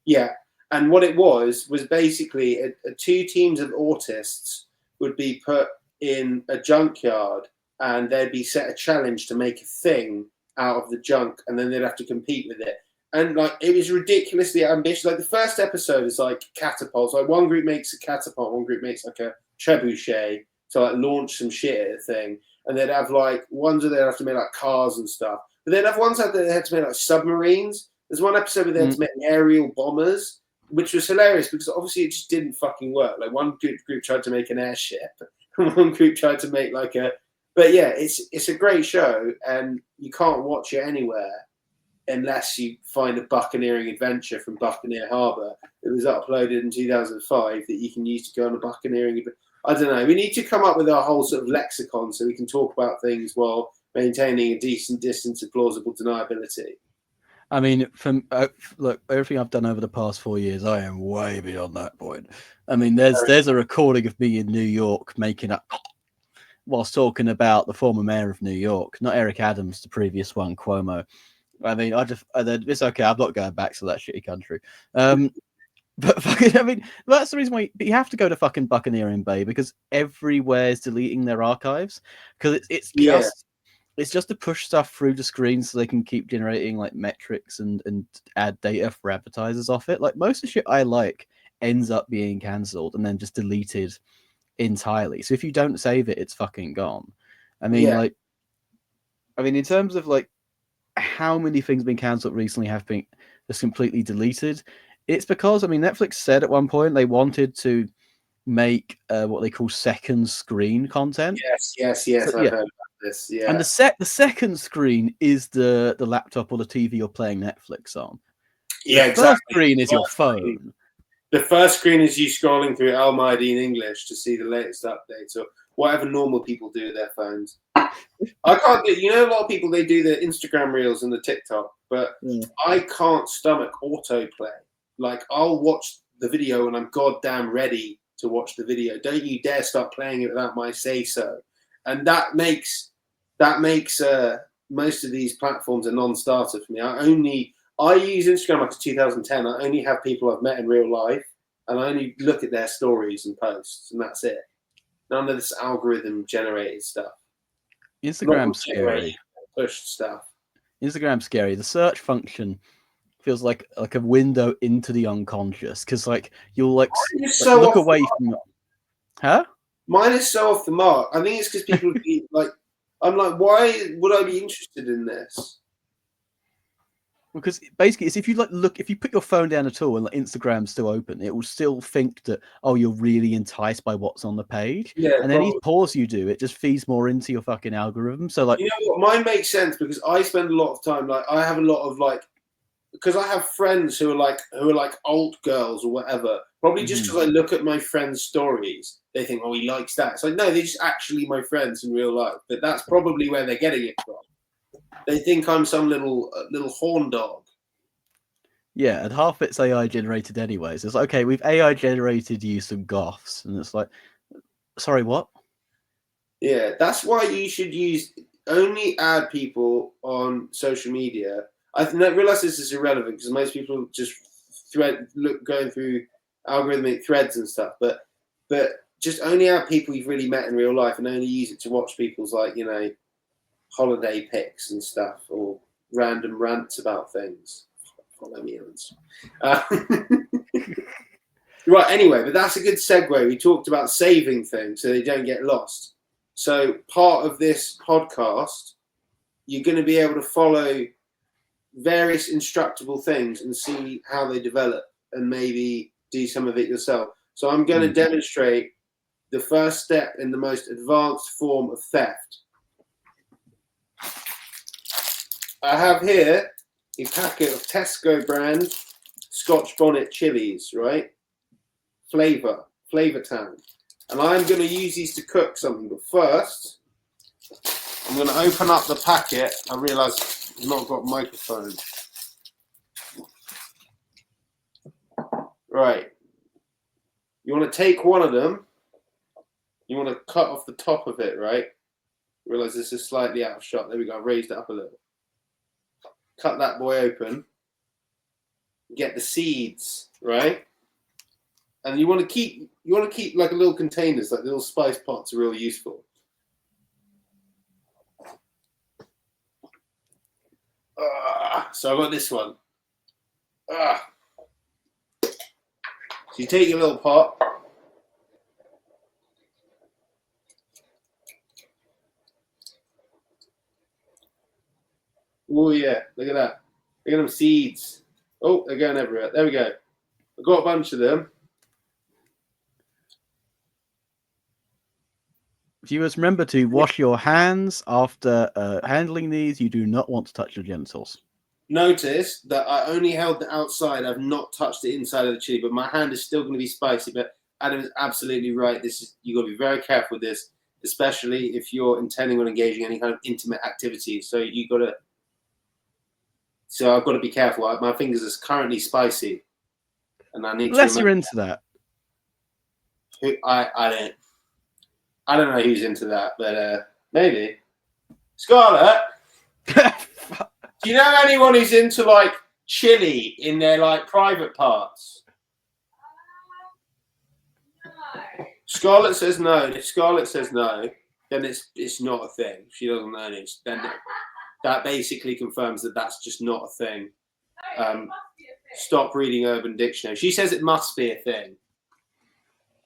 Yeah, and what it was basically two teams of autists would be put in a junkyard, and they'd be set a challenge to make a thing out of the junk, and then they'd have to compete with it. And like it was ridiculously ambitious. Like the first episode is like catapults. Like one group makes a catapult, one group makes like a trebuchet to like launch some shit at a thing. And they'd have like ones where they'd have to make like cars and stuff. But they'd have ones that they had to make like submarines. There's one episode where they had to make aerial bombers, which was hilarious because obviously it just didn't fucking work. Like one group tried to make an airship, one group tried to make like a. But yeah, it's a great show, and you can't watch it anywhere unless you find a buccaneering adventure from Buccaneer Harbour. It was uploaded in 2005 that you can use to go on a buccaneering. I don't know. We need to come up with our whole sort of lexicon so we can talk about things while maintaining a decent distance of plausible deniability.
I mean, look, everything I've done over the past 4 years, I am way beyond that point. I mean, there's a recording of me in New York making up whilst talking about the former mayor of New York, not Eric Adams, the previous one, Cuomo. I mean, it's okay. I'm not going back to that shitty country. But fucking, I mean, that's the reason why you have to go to fucking Buccaneering Bay, because everywhere is deleting their archives, because it's just to push stuff through the screen so they can keep generating like metrics and add data for advertisers off it. Like most of the shit I like ends up being cancelled and then just deleted entirely. So if you don't save it, it's fucking gone. I mean, in terms of like how many things been cancelled recently have been just completely deleted, it's because, I mean, Netflix said at one point they wanted to make what they call second screen content.
Yes.
So,
I've heard about this. Yeah.
And the second screen is the laptop or the TV you're playing Netflix on.
Yeah,
the
exactly.
first screen is your phone.
The first screen is you scrolling through Almighty in English to see the latest updates or whatever normal people do with their phones. I can't do, a lot of people, they do the Instagram reels and the TikTok, but I can't stomach autoplay. Like, I'll watch the video when I'm goddamn ready to watch the video. Don't you dare start playing it without my say so. And that makes most of these platforms a non-starter for me. I use Instagram like 2010. I only have people I've met in real life, and I only look at their stories and posts, and that's it. None of this algorithm-generated stuff.
Instagram's scary.
Pushed stuff.
Instagram's scary. The search function feels like a window into the unconscious, because like you'll look away from. Huh?
Mine is so off the mark. I think it's because people would be like, I'm like, why would I be interested in this?
Because basically, it's if you put your phone down at all and like Instagram's still open, it will still think that, oh, you're really enticed by what's on the page.
Yeah,
and then each pause you do, it just feeds more into your fucking algorithm. So like,
you know what, mine makes sense because I spend a lot of time, like I have a lot of like, because I have friends who are like alt girls or whatever. Probably just because I look at my friends' stories, they think, oh, he likes that. It's like, no, they're just actually my friends in real life. But that's probably where they're getting it from. They think I'm some little horn dog.
Yeah, and half it's AI generated anyways. It's like, okay, we've AI generated you some goths, and it's like, sorry, what?
Yeah, that's why you should only add people on social media. I realize this is irrelevant because most people just going through algorithmic threads and stuff, but just only add people you've really met in real life and only use it to watch people's holiday pics and stuff or random rants about things. Follow me on. Right, anyway, but that's a good segue. We talked about saving things so they don't get lost. So part of this podcast, you're going to be able to follow various instructable things and see how they develop and maybe do some of it yourself. So I'm going to demonstrate the first step in the most advanced form of theft. I have here a packet of Tesco brand Scotch bonnet chilies, right? Flavor Town. And I'm going to use these to cook something. But first, I'm going to open up the packet. I realise I've not got a microphone. Right. You want to take one of them. You want to cut off the top of it, right? Realize this is slightly out of shot. There we go. I raised it up a little. Cut that boy open. Get the seeds, right? And you want to keep like a little containers, like little spice pots are really useful. So I got this one. So you take your little pot. Oh yeah, look at that. Look at them seeds. Oh, they're going everywhere. There we go. I've got a bunch of them.
Viewers, remember to wash your hands after handling these. You do not want to touch your genitals.
Notice that I only held the outside. I've not touched the inside of the chili, but my hand is still going to be spicy. But Adam is absolutely right. You've got to be very careful with this, especially if you're intending on engaging any kind of intimate activity. So I've got to be careful. My fingers are currently spicy, and I need
Unless
to.
you're into that.
I don't know who's into that, but maybe. Scarlett, do you know anyone who's into like chili in their like private parts?
No.
Scarlett says no. If Scarlett says no, then it's not a thing. She doesn't know it. Then that basically confirms that that's just not a thing. Stop reading Urban Dictionary. She says it must be a thing.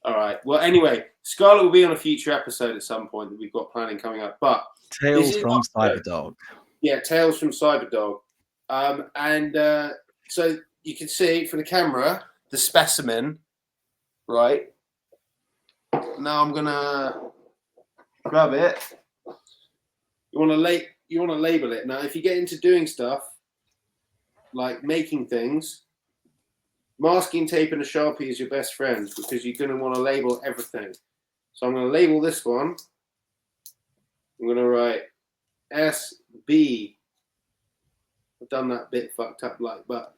All right. Well, anyway, Scarlett will be on a future episode at some point that we've got planning coming up. But
Tales from Cyberdog.
Yeah, Tales from Cyberdog. So you can see from the camera the specimen, right? Now I'm gonna grab it. You want to label it. Now, if you get into doing stuff like making things, masking tape and a Sharpie is your best friend because you're going to want to label everything. So I'm going to label this one. I'm going to write SB. I've done that bit fucked up but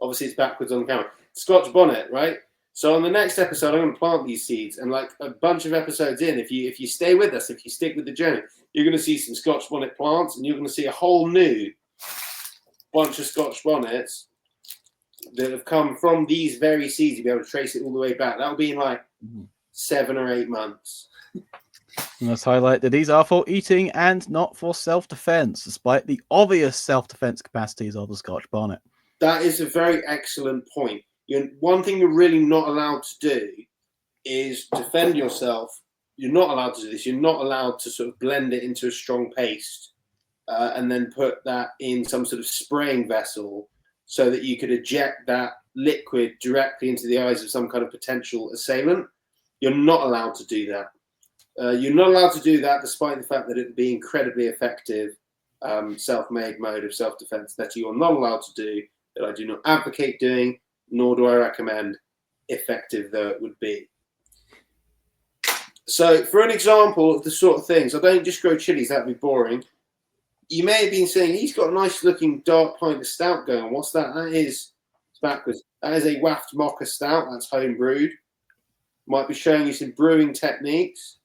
obviously it's backwards on the camera. Scotch bonnet, right? So on the next episode, I'm going to plant these seeds, and like a bunch of episodes in, if you stay with us, if you stick with the journey, you're going to see some Scotch bonnet plants, and you're going to see a whole new bunch of Scotch bonnets that have come from these very seeds. You'll be able to trace it all the way back. That'll be in like 7 or 8 months.
Let's highlight that these are for eating and not for self-defense, despite the obvious self-defense capacities of the Scotch bonnet.
That is a very excellent point. One thing you're really not allowed to do is defend yourself. You're not allowed to do this. You're not allowed to sort of blend it into a strong paste and then put that in some sort of spraying vessel so that you could eject that liquid directly into the eyes of some kind of potential assailant. You're not allowed to do that. You're not allowed to do that despite the fact that it would be incredibly effective self-made mode of self-defense that you are not allowed to do, that I do not advocate doing, nor do I recommend, effective though it would be. So for an example of the sort of things, I don't just grow chilies, that'd be boring. You may have been saying, he's got a nice looking dark pint of stout going. What's that? It's backwards. That is a Waft Mocha Stout, that's home brewed. Might be showing you some brewing techniques.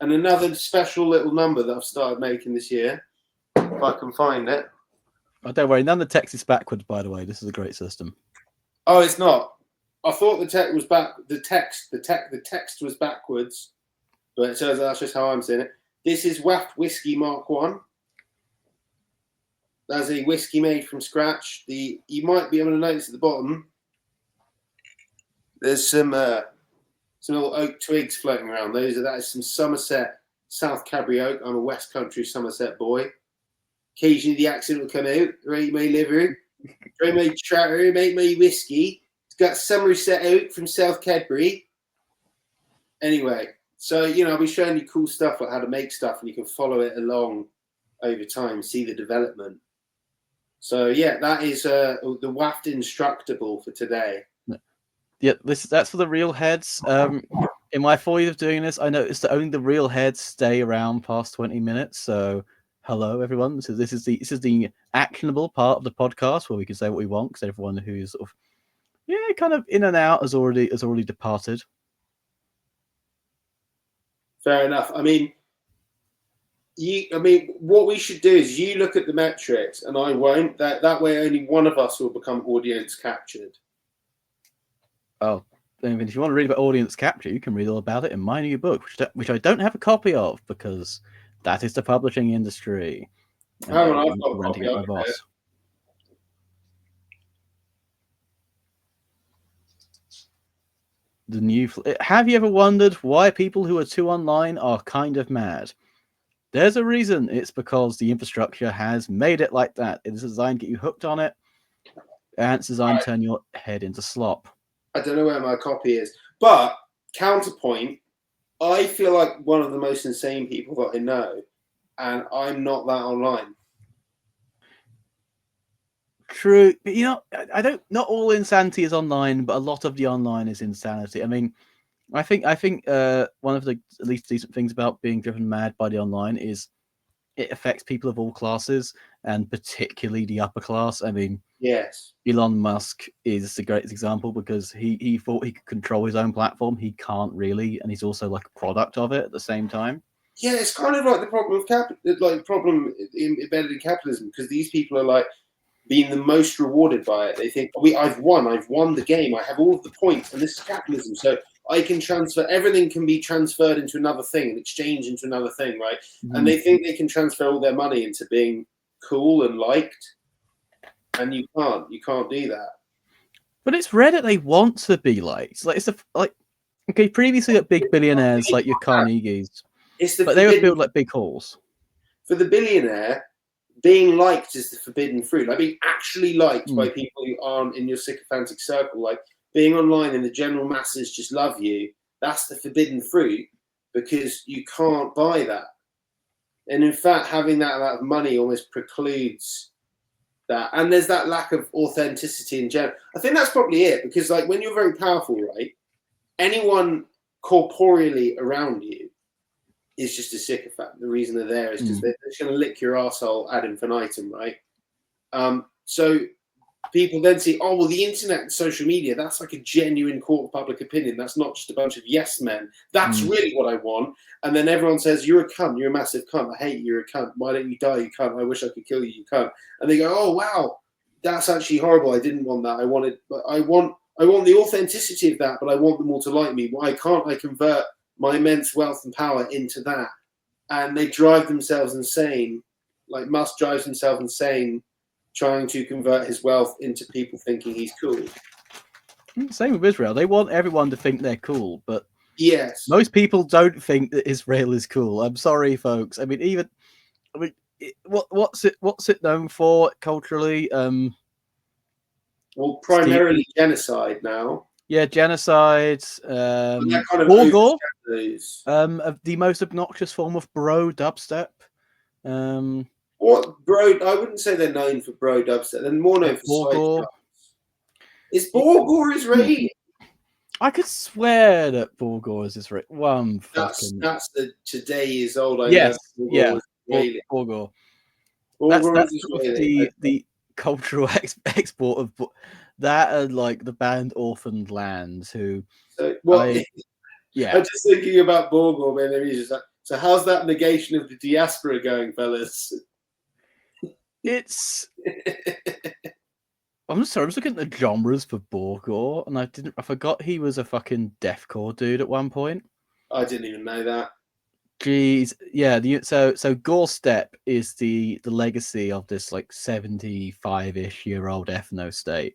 And another special little number that I've started making this year, if I can find it.
Oh, don't worry, none of the text is backwards, by the way. This is a great system.
Oh, it's not. I thought the text was back. The text was backwards, but it says that's just how I'm saying it. This is Waft Whiskey Mark 1. That's a whiskey made from scratch. You might be able to notice at the bottom. There's some little oak twigs floating around. That is some Somerset South Cadbury oak. I'm a West Country Somerset boy. Occasionally the accent will come out. Right, my liver. Right, my trotter. Make my whiskey. It's got Somerset oak from South Cadbury. Anyway, so I'll be showing you cool stuff like how to make stuff, and you can follow it along over time, see the development. So yeah, that is the Waft Instructable for today.
Yeah, that's for the real heads. In my 4 years of doing this, I noticed that only the real heads stay around past 20 minutes. So, hello everyone. So this is the actionable part of the podcast where we can say what we want, because everyone who's sort of Yeah, kind of in and out has already departed.
Fair enough. I mean, what we should do is you look at the metrics, and I won't. That way, only one of us will become audience captured.
Oh, I mean, if you want to read about audience capture, you can read all about it in my new book, which I don't have a copy of because that is the publishing industry. And
Hang on,
I'm
I've got a
renting
copy
it
of
from my
it.
boss. The new. Have you ever wondered why people who are too online are kind of mad? There's a reason. It's because the infrastructure has made it like that. It is designed to get you hooked on it, and it's designed to turn your head into slop.
I don't know where my copy is, but counterpoint, I feel like one of the most insane people that I know, and I'm not that online.
True, but you know, I don't. Not all insanity is online, but a lot of the online is insanity. I mean, I think one of the at least decent things about being driven mad by the online is it affects people of all classes, and particularly the upper class. I mean,
Yes.
Elon Musk is the greatest example because he thought he could control his own platform. He can't really, and he's also like a product of it at the same time.
Yeah, it's kind of like the problem of problem embedded in capitalism, because these people are like being the most rewarded by it. They think, I've won the game, I have all of the points, and this is capitalism. So I can transfer, everything can be transferred into another thing and exchange into another thing, right?
Mm-hmm.
And they think they can transfer all their money into being cool and liked, and you can't do that.
But it's rare that they want to be liked. Like it's okay. Previously, at big billionaires like your Carnegies, but they would build like big halls.
For the billionaire, being liked is the forbidden fruit. Like being actually liked by people who aren't in your sycophantic circle, like being online and the general masses just love you. That's the forbidden fruit, because you can't buy that. And in fact, having that amount of money almost precludes that. And there's that lack of authenticity in general. I think that's probably it, because like when you're very powerful, right, anyone corporeally around you is just a sycophant. The reason they're there is because they're just going to lick your asshole ad infinitum, right? So people then see, oh, well, the internet and social media, that's like a genuine court of public opinion. That's not just a bunch of yes men. That's really what I want. And then everyone says, you're a cunt. You're a massive cunt. I hate you. You're a cunt. Why don't you die, you cunt? I wish I could kill you, you cunt. And they go, oh, wow, that's actually horrible. I didn't want that. I want the authenticity of that, but I want them all to like me. Why can't I convert my immense wealth and power into that? And they drive themselves insane. Like Musk drives himself insane trying to convert his wealth into people thinking he's cool.
Same with Israel. They want everyone to think they're cool, but
yes,
most people don't think that Israel is cool. I'm sorry, folks. What's it known for culturally?
Well, primarily genocide now.
Yeah, genocide.
Kind of
Borgor, the most obnoxious form of bro dubstep.
What bro? I wouldn't say they're known for bro dubstep. They're more known for
Borgor.
Is Borgor Israeli?
I could swear that Borgor is Israeli.
That's the today is old.
Yes,
Borgor.
Borgor.
Borgor
that's the cultural export of that, and like the band Orphaned Lands, who. I'm
just thinking about Borgor, man. So how's that negation of the diaspora going, fellas?
It's. I'm sorry. I was looking at the genres for Borgor, and I forgot he was a fucking deathcore dude at one point.
I didn't even know that.
Jeez, yeah. So gore step is the legacy of this like 75-ish-year-old ethno state.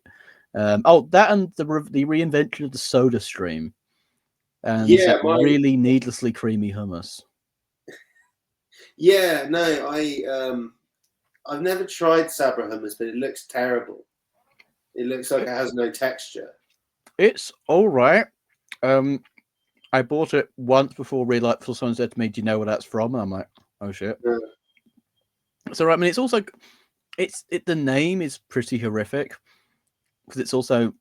That and the reinvention of the Soda Stream, and really needlessly creamy hummus.
Yeah, no, I've never tried Sabra hummus, but it looks terrible. It looks like it has no texture.
It's all right. I bought it once before someone said to me, "Do you know where that's from?" And I'm like, "Oh shit." Yeah. So I mean, it's also the name is pretty horrific because it's also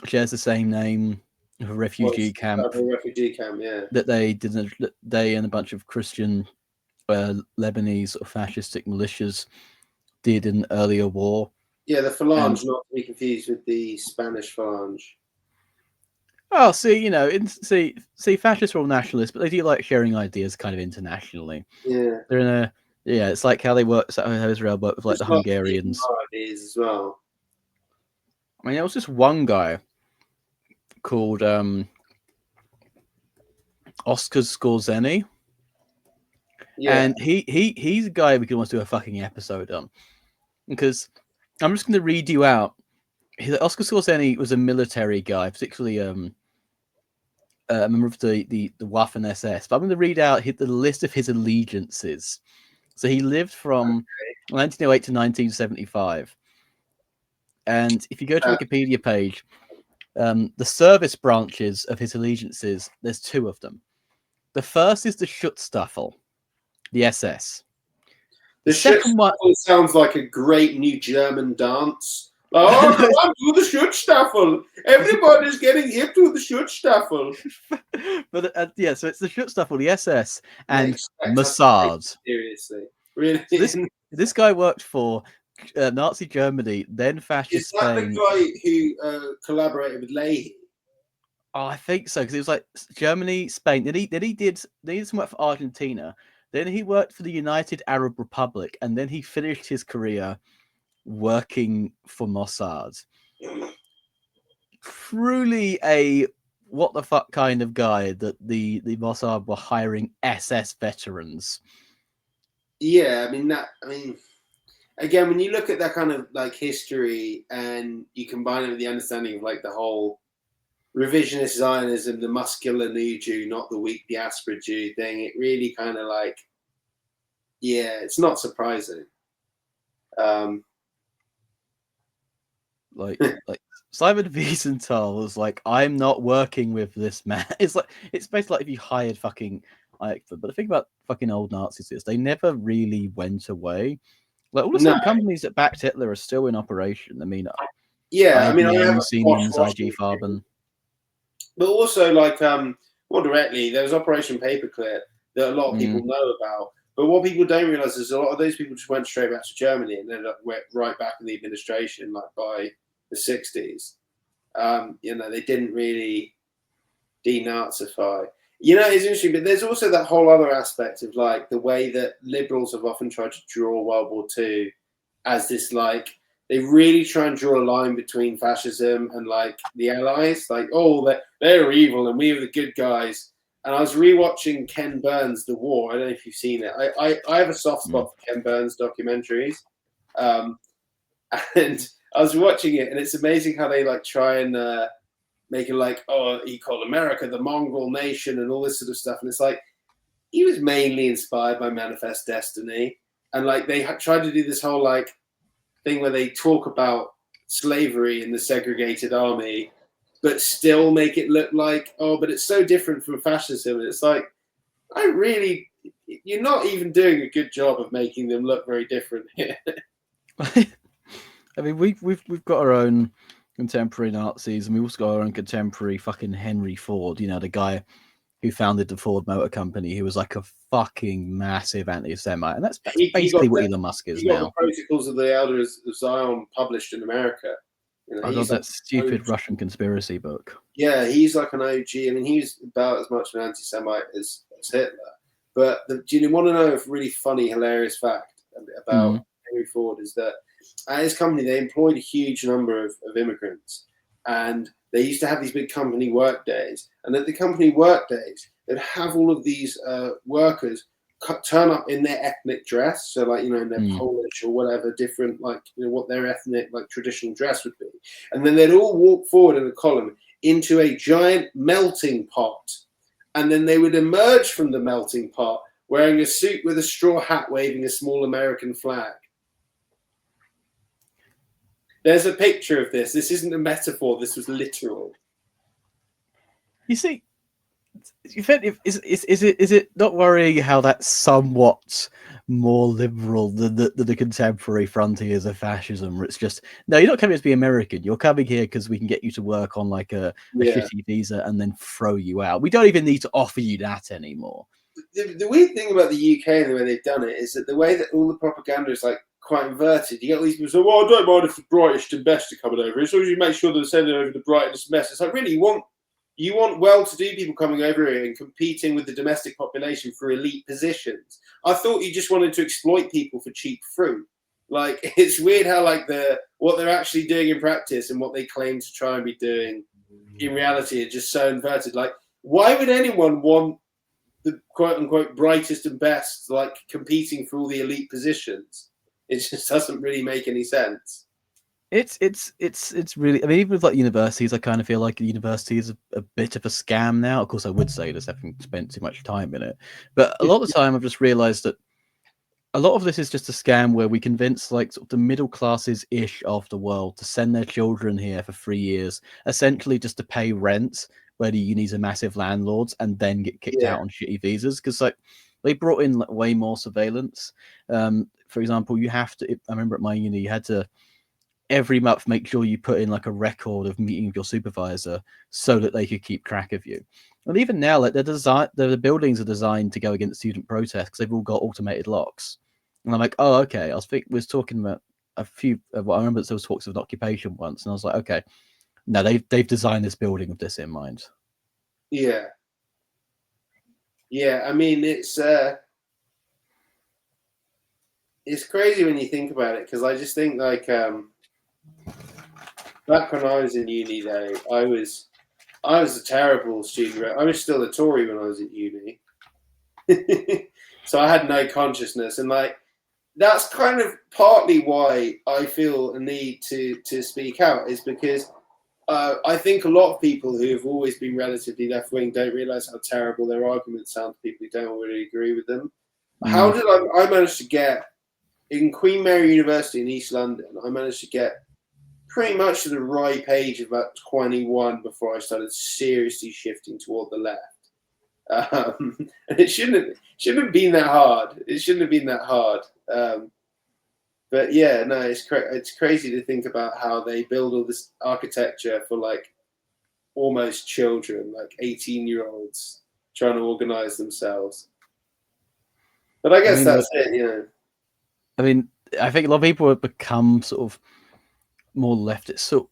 shares the same name of a refugee camp.
A refugee camp, yeah.
That they and a bunch of Christian Lebanese or fascistic militias did in the earlier war.
Yeah, the phalange, not to be confused with the Spanish phalange.
Oh, see, see, fascists are all nationalists, but they do like sharing ideas kind of internationally.
Yeah.
They're in a, it's like how they work, how Israel work with like the Hungarians.
Ideas as well.
I mean, there was this one guy called Oscar Skorzeny.
Yeah.
And he's a guy we could almost do a fucking episode on, because I'm just going to read you out. Oscar Skorzeny was a military guy, particularly a member of the Waffen SS. But I'm going to read out the list of his allegiances. So he lived from 1908 to 1975. And if you go to the Wikipedia page, the service branches of his allegiances, there's two of them. The first is the Schutzstaffel, the SS.
The
second one
sounds like a great new German dance. Oh, come to the Schutzstaffel! Everybody's getting hip to the Schutzstaffel.
But so it's the Schutzstaffel, the SS, and Mossad.
Seriously, really?
So this guy worked for Nazi Germany, then fascist Spain.
Is that the guy who collaborated with Leahy?
Oh, I think so, because it was like Germany, Spain. Then he did some work for Argentina. Then he worked for the United Arab Republic, and then he finished his career working for Mossad. Truly a what the fuck kind of guy that the Mossad were hiring SS veterans.
Yeah, I mean, again, when you look at that kind of like history and you combine it with the understanding of like the whole revisionist Zionism, the muscular new Jew, not the weak diaspora Jew thing, it really kind of like, yeah, it's not surprising.
Like Simon Wiesenthal was like, I'm not working with this man. It's basically like if you hired fucking Eichmann. But the thing about fucking old Nazis is they never really went away. Like all the same companies that backed Hitler are still in operation. I mean,
yeah,
IBM, I have Siemens, IG Farben.
But also, like, more directly, there was Operation Paperclip that a lot of people know about. But what people don't realize is a lot of those people just went straight back to Germany and ended up right back in the administration, like by the 60s. They didn't really denazify. It's interesting, but there's also that whole other aspect of like the way that liberals have often tried to draw World War II as this like, they really try and draw a line between fascism and like the Allies, like, oh, they're evil and we are the good guys. And I was rewatching Ken Burns' The War. I don't know if you've seen it. I have a soft spot for Ken Burns documentaries, and I was watching it, and it's amazing how they like try and make it like, oh, he called America the Mongol nation and all this sort of stuff. And it's like he was mainly inspired by Manifest Destiny, and like they tried to do this whole like thing where they talk about slavery in the segregated army, but still make it look like, oh, but it's so different from fascism. And it's like, you're not even doing a good job of making them look very different here.
I mean, we've got our own contemporary Nazis, and we also got our own contemporary fucking Henry Ford. The guy who founded the Ford Motor Company, who was like a fucking massive anti-Semite, and that's basically what Elon Musk is now.
The Protocols of the Elders of Zion published in America.
I got that stupid Russian conspiracy book.
Yeah, he's like an OG. I mean, he's about as much an anti-Semite as Hitler. But do you want to know a really funny, hilarious fact about Henry Ford is that at his company, they employed a huge number of immigrants. And they used to have these big company work days. And at the company work days, they'd have all of these workers turn up in their ethnic dress, so like in their Polish or whatever different what their ethnic traditional dress would be, and then they'd all walk forward in a column into a giant melting pot, and then they would emerge from the melting pot wearing a suit with a straw hat, waving a small American flag. There's a picture of this. This isn't a metaphor. This was literal.
You see. Is it not worrying how that's somewhat more liberal than the contemporary frontiers of fascism, where it's just, no, you're not coming to be American, you're coming here because we can get you to work on like a shitty visa and then throw you out. We don't even need to offer you that anymore.
The weird thing about the UK and the way they've done it is that the way that all the propaganda is like quite inverted. You get all these people say, "Well, I don't mind if the brightest and best are coming over, as long as you make sure they're sending over the brightest and best." It's like, really, you want well-to-do people coming over here and competing with the domestic population for elite positions. I thought you just wanted to exploit people for cheap fruit. Like, it's weird how like what they're actually doing in practice and what they claim to try and be doing in reality are just so inverted. Like, why would anyone want the quote-unquote brightest and best like competing for all the elite positions? It just doesn't really make any sense.
It's really. I mean, even with like universities, I kind of feel like a university is a bit of a scam now. Of course, I would say this having spent too much time in it, but a lot of the time I've just realised that a lot of this is just a scam where we convince like sort of the middle classes ish of the world to send their children here for 3 years, essentially just to pay rent where the unis are massive landlords, and then get kicked out on shitty visas because like they brought in like, way more surveillance. For example, you have to. I remember at my uni, you had to every month make sure you put in like a record of meeting with your supervisor so that they could keep track of you. And even now, like the buildings are designed to go against student protests because they've all got automated locks. And I'm like, oh, okay. We was talking about a few. Well, I remember there was talks of an occupation once, and I was like, okay, no, they've designed this building with this in mind.
Yeah. I mean, it's crazy when you think about it, because I just think like back when I was in uni, though, I was a terrible student. I was still a Tory when I was at uni, so I had no consciousness, and like that's kind of partly why I feel a need to speak out, is because I think a lot of people who have always been relatively left wing don't realise how terrible their arguments sound to people who don't really agree with them. How did I manage to get in Queen Mary University in East London? I managed to get pretty much to the right age of about 21 before I started seriously shifting toward the left. And it shouldn't have been that hard. It shouldn't have been that hard. But yeah, no, it's crazy to think about how they build all this architecture for like almost children, like 18-year-olds trying to organize themselves. But I guess that's it, you know.
I mean, I think a lot of people have become sort of more leftist. So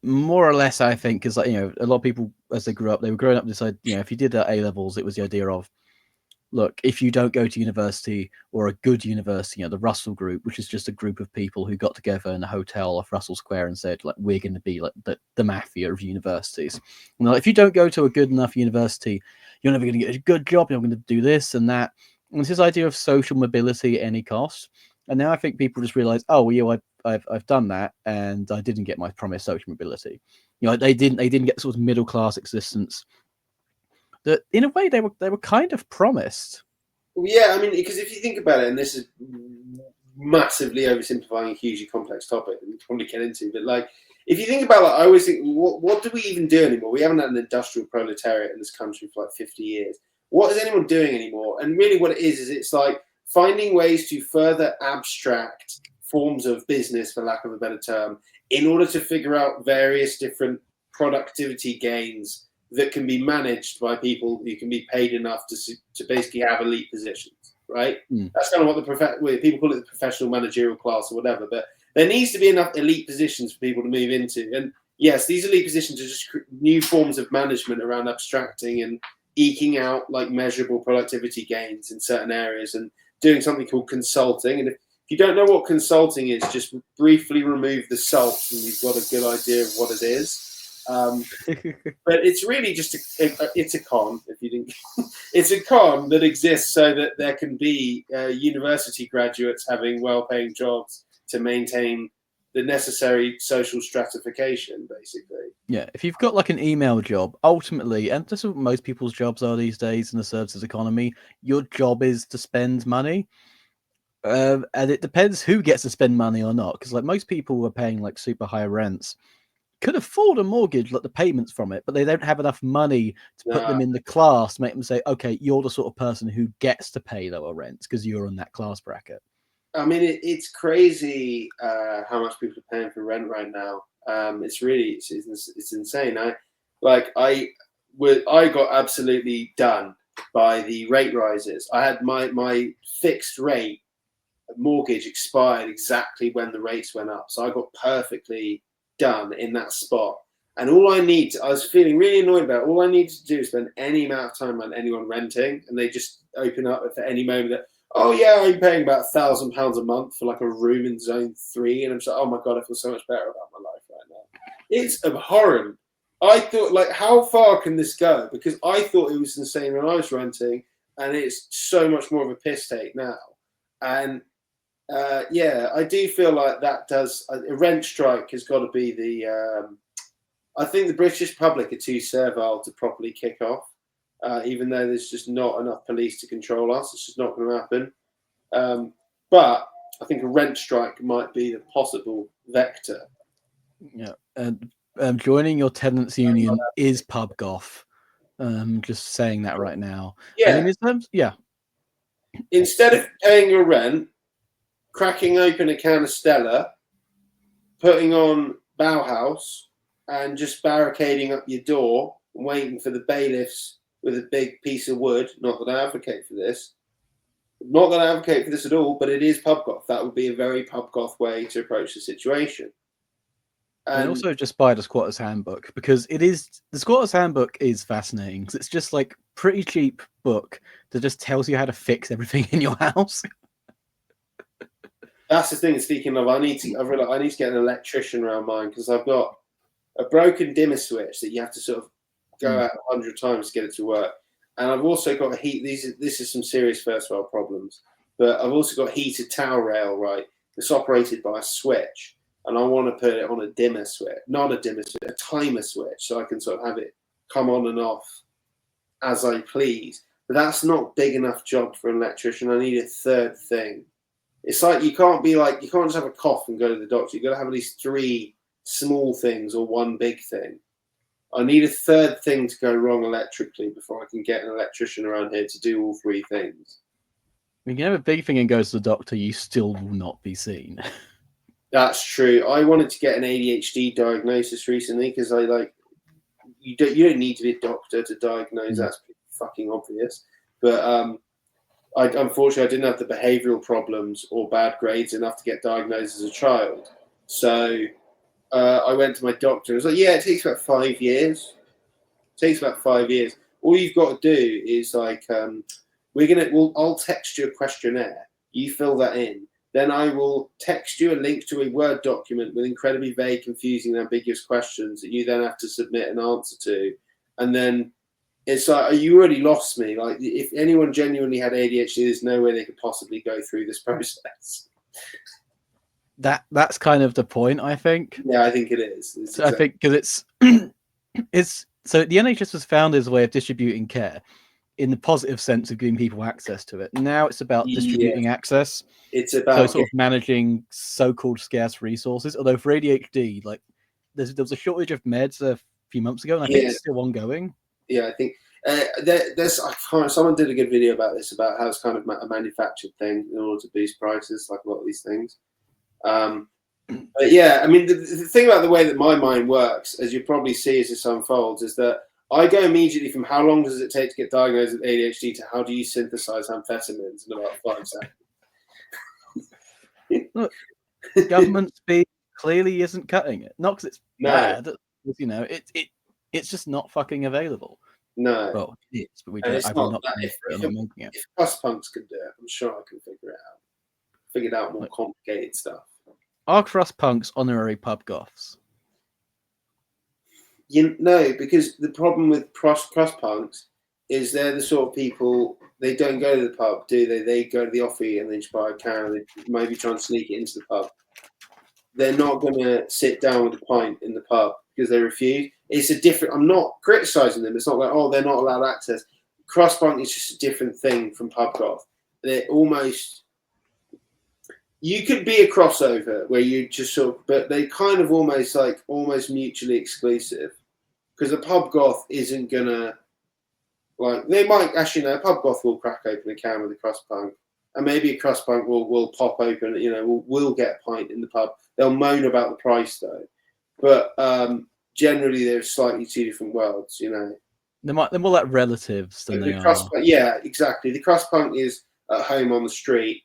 more or less, I think, because like, you know, a lot of people as they grew up, they were growing up with this idea, you know, if you did A levels, it was the idea of, look, if you don't go to university or a good university, you know, the Russell Group, which is just a group of people who got together in a hotel off Russell Square and said, like, we're going to be like the mafia of universities. And like, if you don't go to a good enough university, you're never going to get a good job. You're going to do this and that. And it's this idea of social mobility at any cost. And now I think people just realize, oh, well, you know, I've done that, and I didn't get my promised social mobility. You know, they didn't get sort of middle class existence that, in a way, they were kind of promised.
Yeah, I mean, because if you think about it, and this is massively oversimplifying a hugely complex topic that we probably get into, but like, if you think about it, I always think, what do we even do anymore? We haven't had an industrial proletariat in this country for like 50 years. What is anyone doing anymore? And really what it is it's like finding ways to further abstract forms of business, for lack of a better term, in order to figure out various different productivity gains that can be managed by people who can be paid enough to basically have elite positions, right? That's kind of what people call it, the professional managerial class or whatever. But there needs to be enough elite positions for people to move into. And yes, these elite positions are just new forms of management around abstracting and eking out like measurable productivity gains in certain areas and doing something called consulting. And if you don't know what consulting is, just briefly remove the salt and you've got a good idea of what it is. But it's really just it's a con. If you didn't, it's a con that exists so that there can be university graduates having well-paying jobs to maintain the necessary social stratification, basically.
Yeah, if you've got like an email job, ultimately, and this is what most people's jobs are these days in the services economy, your job is to spend money. And it depends who gets to spend money or not, because like most people who are paying like super high rents could afford a mortgage, like the payments from it, but they don't have enough money to put them in the class to make them say, okay, you're the sort of person who gets to pay lower rents because you're on that class bracket.
I mean, it's crazy how much people are paying for rent right now. It's really it's insane. I got absolutely done by the rate rises. I had my fixed rate mortgage expired exactly when the rates went up. So I got perfectly done in that spot. And all I was feeling really annoyed about it. All I needed to do is spend any amount of time on anyone renting, and they just open up at any moment that, oh yeah, I'm paying about £1,000 a month for like a room in zone 3. And I'm just like, oh my God, I feel so much better about my life right now. It's abhorrent. I thought, like, how far can this go? Because I thought it was insane when I was renting, and it's so much more of a piss take now. And yeah, I do feel like that does a rent strike has got to be the. I think the British public are too servile to properly kick off, even though there's just not enough police to control us. It's just not going to happen. But I think a rent strike might be the possible vector.
Yeah, and joining your tenants union is pub goth. Just saying that right now.
Yeah.
I mean, in terms, yeah.
Instead of paying your rent, cracking open a can of Stella, putting on Bauhaus, and just barricading up your door and waiting for the bailiffs with a big piece of wood. Not that I advocate for this. Not that I advocate for this at all, but it is pub goth. That would be a very pub goth way to approach the situation.
And also just buy the Squatter's Handbook, because the Squatter's Handbook is fascinating, because it's just like pretty cheap book that just tells you how to fix everything in your house.
That's the thing. Speaking of, I need to get an electrician around mine, because I've got a broken dimmer switch that you have to sort of go out 100 times to get it to work. And I've also got this is some serious first world problems, but I've also got heated towel rail, right? It's operated by a switch, and I want to put it on a dimmer switch, not a dimmer switch, a timer switch, so I can sort of have it come on and off as I please. But that's not big enough job for an electrician. I need a third thing. It's like you can't just have a cough and go to the doctor. You've got to have at least 3 small things or 1 big thing. I need a third thing to go wrong electrically before I can get an electrician around here to do all 3 things.
You can have a big thing and go to the doctor, you still will not be seen.
That's true. I wanted to get an ADHD diagnosis recently, because you don't need to be a doctor to diagnose. That's fucking obvious. But unfortunately, I didn't have the behavioural problems or bad grades enough to get diagnosed as a child. So I went to my doctor. I was like, yeah, it takes about 5 years. All you've got to do is I'll text you a questionnaire. You fill that in. Then I will text you a link to a Word document with incredibly vague, confusing, and ambiguous questions that you then have to submit an answer to. And then it's like, you already lost me. Like, if anyone genuinely had ADHD, there's no way they could possibly go through this process.
That's kind of the point, I think.
Yeah, I think it is.
I think because it's so the NHS was founded as a way of distributing care in the positive sense of giving people access to it. Now it's about distributing access.
It's about
sort of managing so-called scarce resources. Although for ADHD, like there was a shortage of meds a few months ago, and I think it's still ongoing.
Yeah, I think someone did a good video about this, about how it's kind of a manufactured thing in order to boost prices, like a lot of these things. But yeah, I mean, the thing about the way that my mind works, as you probably see as this unfolds, is that I go immediately from how long does it take to get diagnosed with ADHD to how do you synthesize amphetamines in about 5 seconds.
Look, government speed clearly isn't cutting it. Not because it's bad, you know, it's just not fucking available.
No.
Well, it is, but we don't.
If Crustpunks could do it, I'm sure I can figure it out. Figured out more complicated stuff.
Are Crustpunks honorary pub goths?
No, because the problem with Crustpunks is they're the sort of people, they don't go to the pub, do they? They go to the offie and they just buy a can and they maybe try and sneak it into the pub. They're not going to sit down with a pint in the pub because they refuse. It's a different, I'm not criticising them. It's not like, oh, they're not allowed access. Crustpunk is just a different thing from pub goth. They're almost, you could be a crossover where you just sort of, but they kind of almost mutually exclusive. Because the pub goth isn't gonna, like, they might actually know, a pub goth will crack open a can with a Crustpunk, and maybe a Crustpunk will pop open, you know, will get a pint in the pub. They'll moan about the price though, but generally they're slightly 2 different worlds, you know.
They're more like relatives than they are.
Yeah, exactly. The Crustpunk is at home on the street,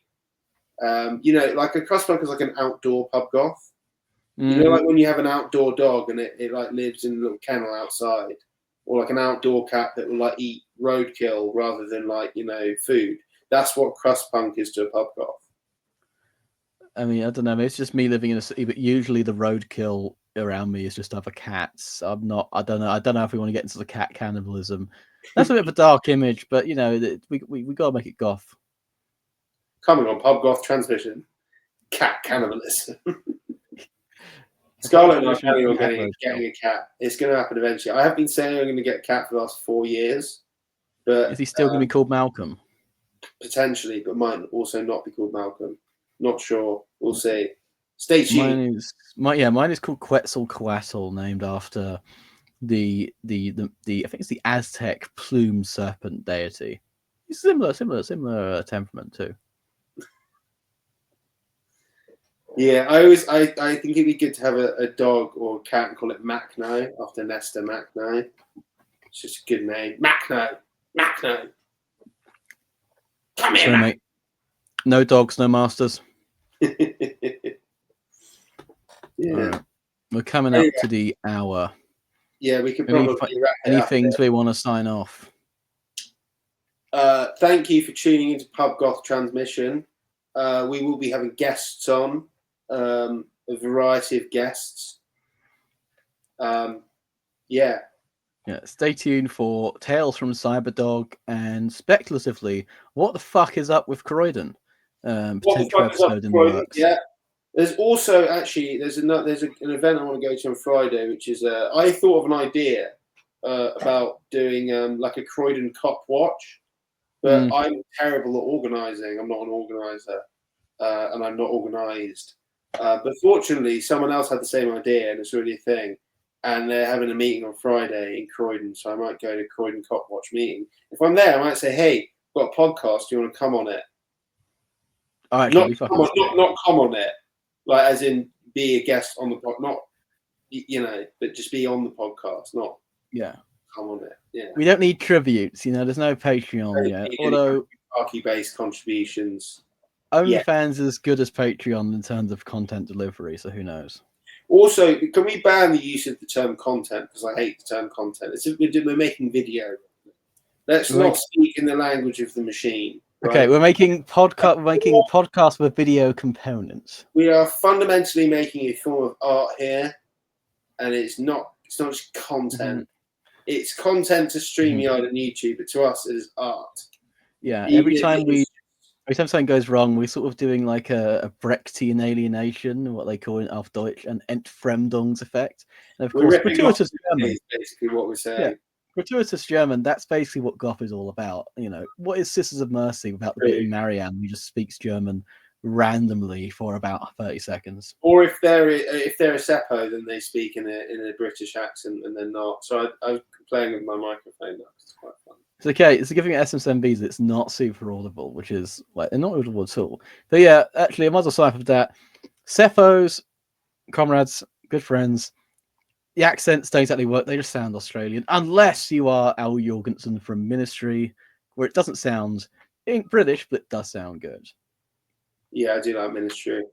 You know, like a cross punk is like an outdoor pub goth. You
Mm.
know, like when you have an outdoor dog and it like lives in a little kennel outside, or like an outdoor cat that will like eat roadkill rather than like, you know, food. That's what crust punk is to a pub goth.
I mean, I don't know. Maybe it's just me living in a city, but usually the roadkill around me is just other cats. I don't know. I don't know if we want to get into the cat cannibalism. That's a bit of a dark image, but you know, we got to make it goth.
Coming on Pub Goth Transmission, cat cannibalism. Scarlett and I are planning on getting a cat. It's going to happen eventually. I have been saying I'm going to get a cat for the last 4 years, but
Is he still going to be called Malcolm?
potentially, but might also not be called Malcolm. Not sure. We'll see. Stay tuned.
Mine is called Quetzalcoatl, named after the I think it's the Aztec plume serpent deity. It's similar temperament too.
Yeah, I think it'd be good to have a dog or a cat and call it Macno after Nestor Macno. It's just a good name. Macno. Come here,
Sorry, mate. No dogs, no masters.
Yeah.
Right. We're coming up to the hour.
Yeah, we could probably wrap it
Any
up
things
there.
we want to sign off?
Thank you for tuning into Pub Goth Transmission. We will be having guests on, a variety of guests. Yeah.
Stay tuned for Tales from Cyberdog and speculatively, what the fuck is up with Croydon? Potential episode in the works.
Yeah. There's also actually there's an event I want to go to on Friday, which is I thought of an idea about doing like a Croydon Cop Watch, but I'm terrible at organising. I'm not an organiser, and I'm not organised. But fortunately, someone else had the same idea, and it's really a thing. And they're having a meeting on Friday in Croydon, so I might go to Croydon Cop Watch meeting. If I'm there, I might say, "Hey, I've got a podcast. Do you want to come on it?"
Oh,
Not come on it. Like, as in, be a guest on the podcast, not, you know, but just be on the podcast, not come on it. Yeah.
We don't need tributes, you know, there's no Patreon yet. Although
Archie-based contributions.
OnlyFans is as good as Patreon in terms of content delivery, so who knows?
Also, can we ban the use of the term content? Because I hate the term content. We're making video. Let's not speak in the language of the machine. Right?
Okay, we're making podcasts with video components.
We are fundamentally making a form of art here, and it's not just content. It's content to StreamYard and YouTube, but to us it is art.
Yeah, every time something goes wrong, we're sort of doing like a Brechtian alienation, what they call it auf Deutsch, an Entfremdungseffekt. And of course, gratuitous German
is basically what we're saying.
Yeah. Gratuitous German, that's basically what goth is all about. You know, what is Sisters of Mercy without the bit in Marianne who just speaks German randomly for about 30 seconds?
Or if they're a Seppo, then they speak in a British accent and they're not. So I'm playing with my microphone now. It's quite fun.
It's okay. It's giving it SMSMBs. It's not super audible, which is like they're not audible at all. But yeah, actually, I might as well sign up with that. Sephos, comrades, good friends. The accents don't exactly work. They just sound Australian, unless you are Al Jorgensen from Ministry, where it doesn't sound British, but it does sound good.
Yeah, I do like Ministry.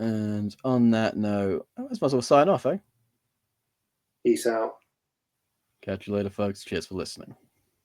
And on that note, I might as well sign off, eh?
Peace out.
Catch you later, folks. Cheers for listening.